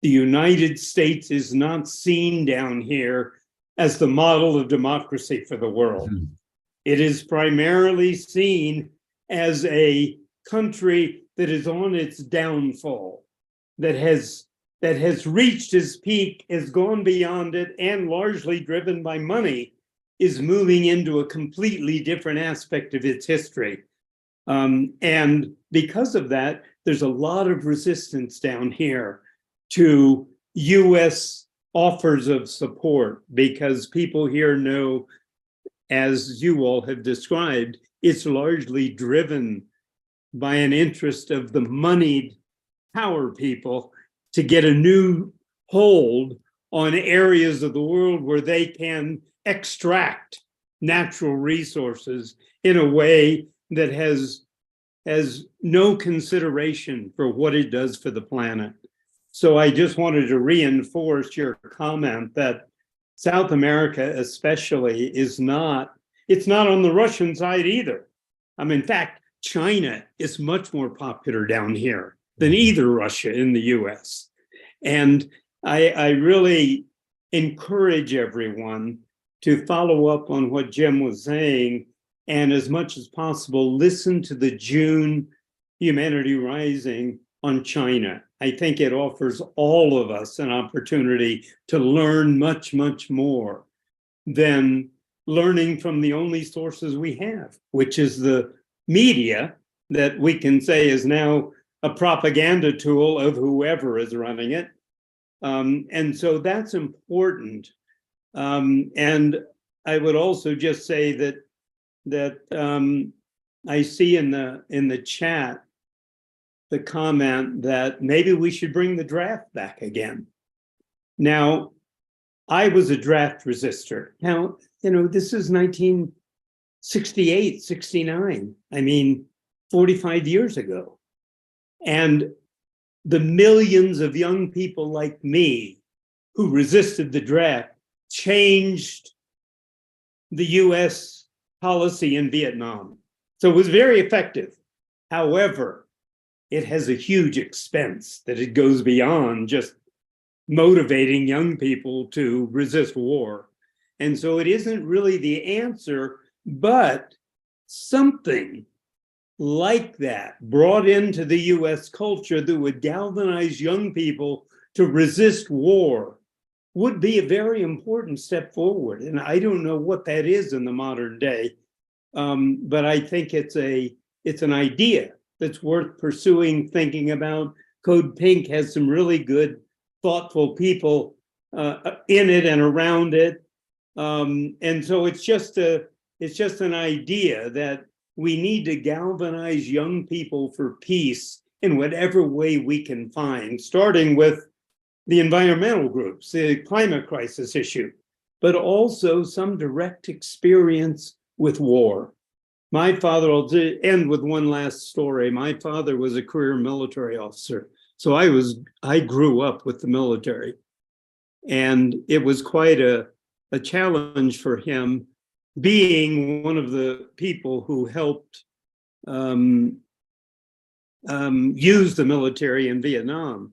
The United States is not seen down here as the model of democracy for the world. Mm-hmm. It is primarily seen as a country that is on its downfall, that has reached its peak, has gone beyond it, and largely driven by money, is moving into a completely different aspect of its history. And because of that, there's a lot of resistance down here to US offers of support, because people here know, as you all have described, it's largely driven by an interest of the moneyed power people to get a new hold on areas of the world where they can extract natural resources in a way that has no consideration for what it does for the planet. So I just wanted to reinforce your comment that South America especially it's not on the Russian side either. In fact, China is much more popular down here than either Russia in the US. And I really encourage everyone to follow up on what Jim was saying, and as much as possible, listen to the June Humanity Rising on China. I think it offers all of us an opportunity to learn much, much more than learning from the only sources we have, which is the media that we can say is now a propaganda tool of whoever is running it. And so that's important. And I would also just say that I see in the chat the comment that maybe we should bring the draft back again. Now, I was a draft resistor. Now, this is 1968, 69. I mean, 45 years ago. And the millions of young people like me who resisted the draft changed the US policy in Vietnam. So it was very effective. However, it has a huge expense that it goes beyond just motivating young people to resist war. And so it isn't really the answer, but something like that brought into the US culture that would galvanize young people to resist war would be a very important step forward. And I don't know what that is in the modern day, but I think it's an idea that's worth pursuing, thinking about. Code Pink has some really good, thoughtful people in it and around it. And so it's just an idea that we need to galvanize young people for peace in whatever way we can find, starting with the environmental groups, the climate crisis issue, but also some direct experience with war. My father, I'll end with one last story. My father was a career military officer. So I grew up with the military, and it was quite a challenge for him, being one of the people who helped use the military in Vietnam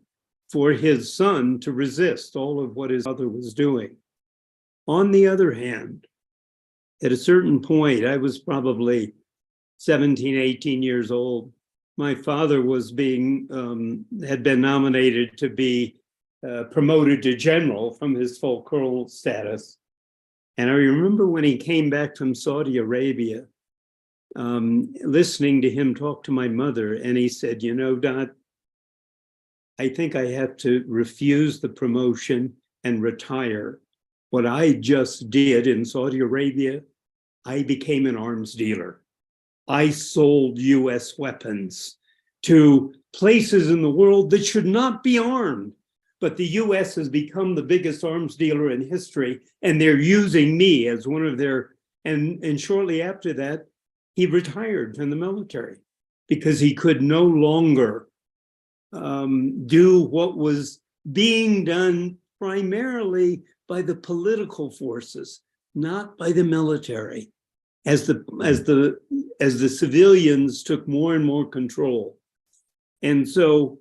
for his son to resist all of what his father was doing. On the other hand, at a certain point, I was probably 17, 18 years old. My father was had been nominated to be promoted to general from his full colonel status. And I remember when he came back from Saudi Arabia, listening to him talk to my mother, and he said, Dad, I think I have to refuse the promotion and retire. What I just did in Saudi Arabia, I became an arms dealer. I sold US weapons to places in the world that should not be armed. But the US has become the biggest arms dealer in history, and they're using me as one of their, and shortly after that, he retired from the military because he could no longer do what was being done primarily by the political forces, not by the military, as the civilians took more and more control. And so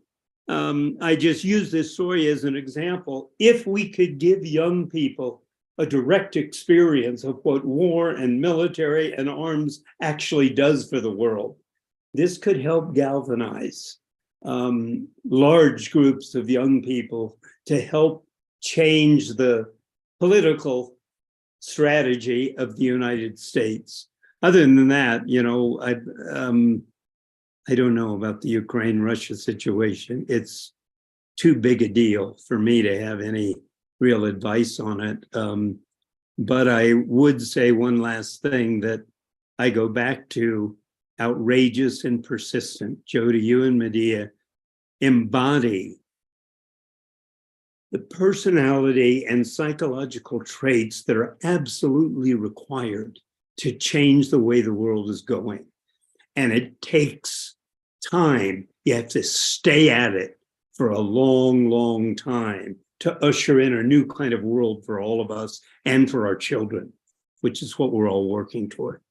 I just use this story as an example. If we could give young people a direct experience of what war and military and arms actually does for the world, this could help galvanize large groups of young people to help change the political strategy of the United States. Other than that, I don't know about the Ukraine-Russia situation. It's too big a deal for me to have any real advice on it. But I would say one last thing that I go back to: outrageous and persistent. Jody, you and Medea embody the personality and psychological traits that are absolutely required to change the way the world is going. And it takes time. You have to stay at it for a long, long time to usher in a new kind of world for all of us and for our children, which is what we're all working toward.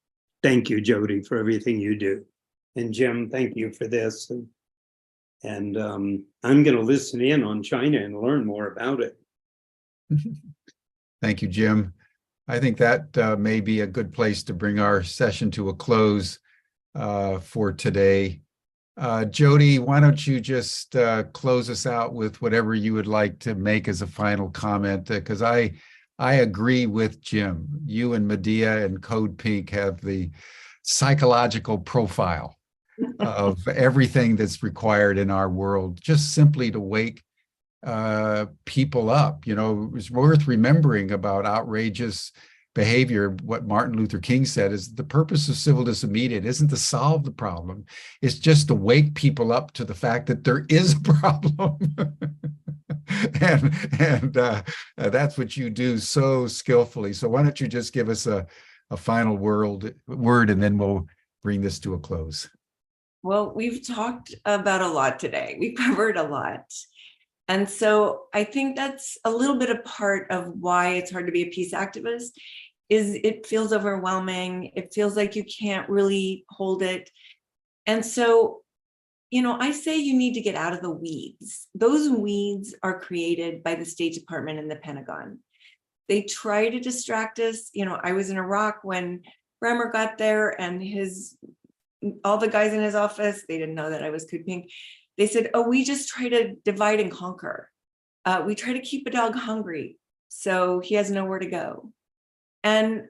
Thank you, Jody, for everything you do. And Jim, thank you for this. And I'm going to listen in on China and learn more about it. Thank you, Jim. I think that may be a good place to bring our session to a close for today. Jody, why don't you just close us out with whatever you would like to make as a final comment, because I agree with Jim. You and Medea and Code Pink have the psychological profile of everything that's required in our world, just simply to wake people up. It's worth remembering about outrageous behavior. What Martin Luther King said is the purpose of civil disobedience isn't to solve the problem, it's just to wake people up to the fact that there is a problem. and that's what you do so skillfully. So why don't you just give us a final word, and then we'll bring this to a close. Well, we've talked about a lot today. We covered a lot. And so I think that's a little bit a part of why it's hard to be a peace activist, is it feels overwhelming. It feels like you can't really hold it. And so, I say you need to get out of the weeds. Those weeds are created by the State Department and the Pentagon. They try to distract us. I was in Iraq when Bremer got there, and all the guys in his office, they didn't know that I was Code Pink. They said, oh, we just try to divide and conquer. We try to keep a dog hungry so he has nowhere to go. And,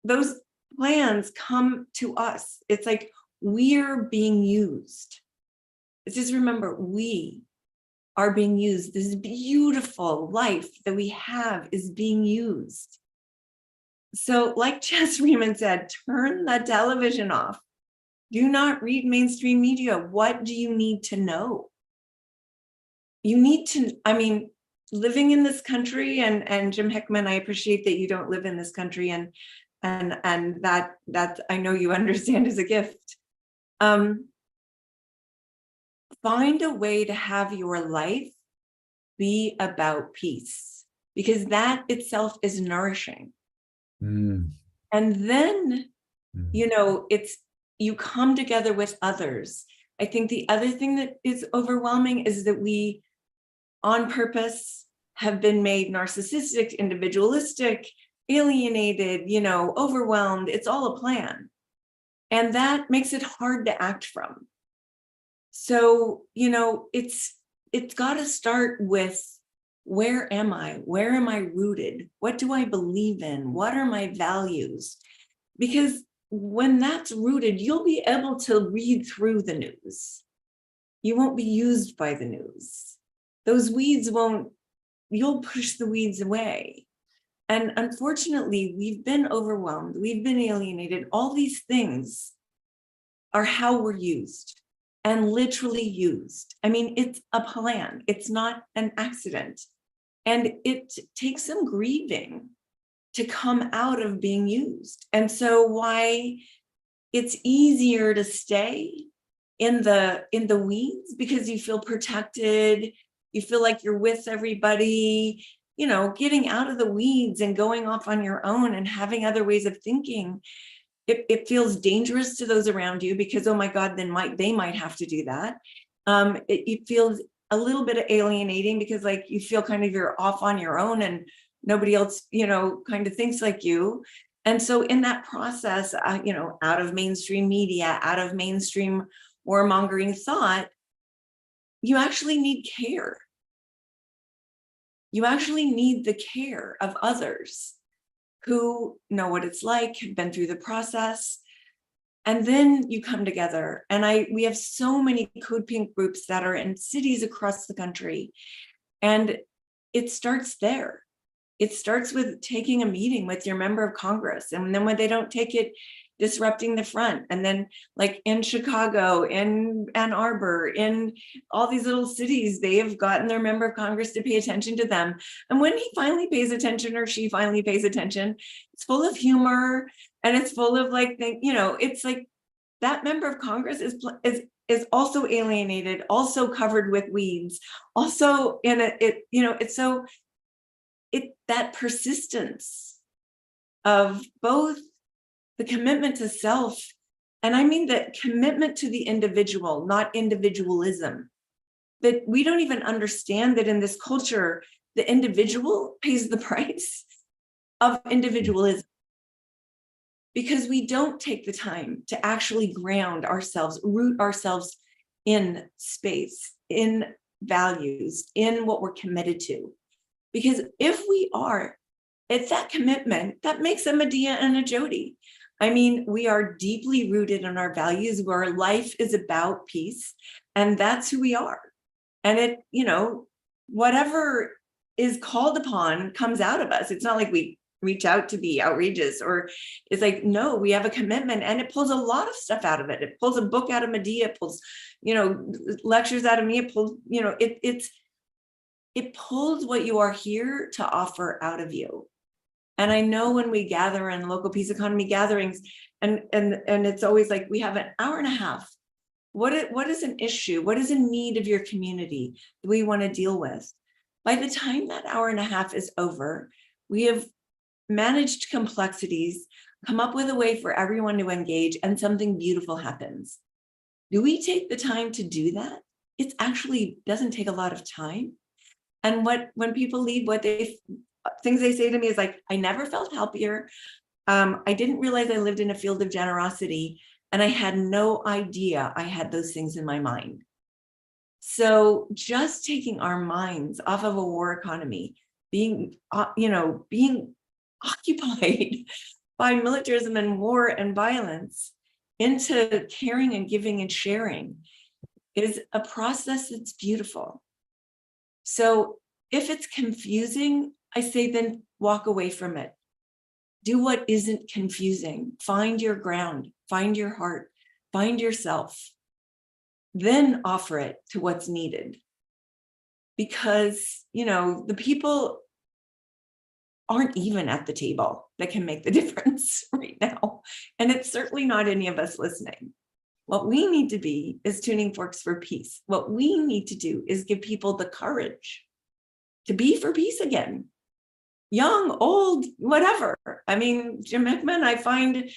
those plans come to us. It's like we're being used. Just remember, we are being used. This beautiful life that we have is being used. So like Jess Riemann said, turn the television off. Do not read mainstream media. What do you need to know? You need to, living in this country, and Jim Hickman, I appreciate that you don't live in this country, and that I know you understand is a gift. Find a way to have your life be about peace, because that itself is nourishing. And then, you come together with others. I think the other thing that is overwhelming is that we, on purpose, have been made narcissistic, individualistic, alienated, overwhelmed. It's all a plan. And that makes it hard to act from. So, it's got to start with, where am I? Where am I rooted? What do I believe in? What are my values? Because when that's rooted, you'll be able to read through the news. You won't be used by the news. Those weeds you'll push the weeds away. And unfortunately, we've been overwhelmed. We've been alienated. All these things are how we're used, and literally used. It's a plan. It's not an accident. And it takes some grieving to come out of being used. And so why it's easier to stay in the weeds, because you feel protected, you feel like you're with everybody, getting out of the weeds and going off on your own and having other ways of thinking. It feels dangerous to those around you, because, oh my God, then they might have to do that. It feels a little bit alienating, because you feel kind of you're off on your own and nobody else, kind of thinks like you. And so in that process, out of mainstream media, out of mainstream warmongering thought, you actually need care. You actually need the care of others who know what it's like, have been through the process. And then you come together. And we have so many Code Pink groups that are in cities across the country. And it starts there. It starts with taking a meeting with your member of Congress. And then when they don't take it, disrupting the front. And then in Chicago, in Ann Arbor, in all these little cities, they have gotten their member of Congress to pay attention to them. And when he finally pays attention, or she finally pays attention, it's full of humor, and it's full of it's like that member of Congress is also alienated, also covered with weeds, also in it's so that persistence of both the commitment to self, and I mean that commitment to the individual, not individualism. That we don't even understand that in this culture, the individual pays the price of individualism, because we don't take the time to actually ground ourselves, root ourselves in space, in values, in what we're committed to. Because if we are, it's that commitment that makes a Medea and a Jody. I mean, we are deeply rooted in our values where life is about peace, and that's who we are. And it, whatever is called upon comes out of us. It's not like we reach out to be outrageous, or it's like, no, we have a commitment, and it pulls a lot of stuff out of it. It pulls a book out of Medea, it pulls, lectures out of me, it pulls, it pulls what you are here to offer out of you. And I know when we gather in local peace economy gatherings, and it's always like, we have an hour and a half. What is an issue? What is a need of your community that we want to deal with? By the time that hour and a half is over, we have managed complexities, come up with a way for everyone to engage, and something beautiful happens. Do we take the time to do that? It actually doesn't take a lot of time. And when people leave, things they say to me is like, I never felt happier. I didn't realize I lived in a field of generosity, and I had no idea I had those things in my mind. So just taking our minds off of a war economy, being occupied by militarism and war and violence, into caring and giving and sharing is a process that's beautiful. So if it's confusing, I say then walk away from it. Do what isn't confusing. Find your ground, find your heart, find yourself. Then offer it to what's needed. Because, the people aren't even at the table that can make the difference right now. And it's certainly not any of us listening. What we need to be is tuning forks for peace. What we need to do is give people the courage to be for peace again. Young, old, whatever. I mean, Jim Hickman, I find,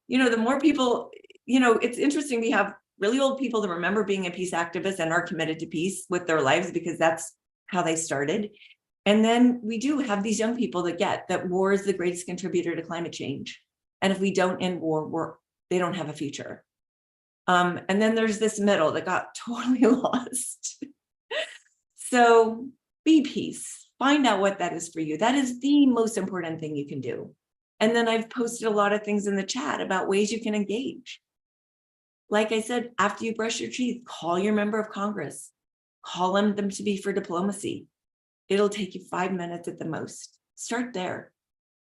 the more people, it's interesting, we have really old people that remember being a peace activist and are committed to peace with their lives because that's how they started. And then we do have these young people that get that war is the greatest contributor to climate change. And if we don't end war, they don't have a future. And then there's this middle that got totally lost. So be peace. Find out what that is for you. That is the most important thing you can do. And then I've posted a lot of things in the chat about ways you can engage. Like I said, after you brush your teeth, call your member of Congress. Call them to be for diplomacy. It'll take you 5 minutes at the most. Start there,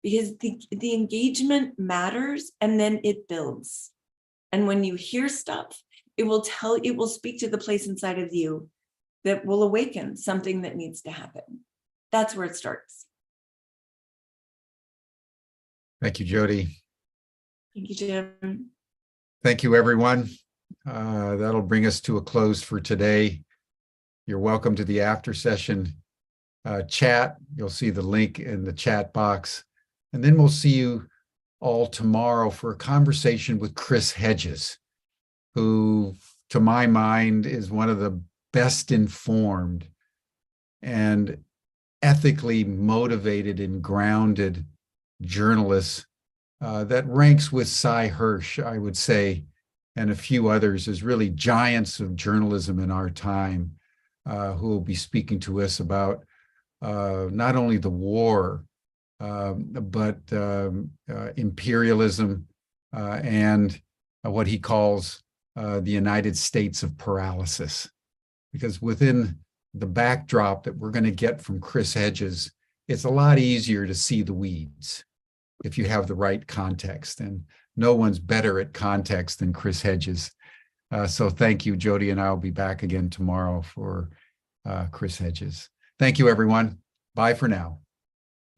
because the engagement matters, and then it builds. And when you hear stuff, it will speak to the place inside of you that will awaken something that needs to happen. That's where it starts. Thank you, Jody. Thank you, Jim. Thank you, everyone. That'll bring us to a close for today. You're welcome to the after session chat. You'll see the link in the chat box. And then we'll see you all tomorrow for a conversation with Chris Hedges, who, to my mind, is one of the best informed and ethically motivated and grounded journalists that ranks with Cy Hirsch, I would say, and a few others as really giants of journalism in our time, who will be speaking to us about not only the war, but imperialism and what he calls the United States of paralysis. Because within the backdrop that we're going to get from Chris Hedges, it's a lot easier to see the weeds if you have the right context. And no one's better at context than Chris Hedges. So thank you, Jody, and I'll be back again tomorrow for Chris Hedges. Thank you, everyone. Bye for now.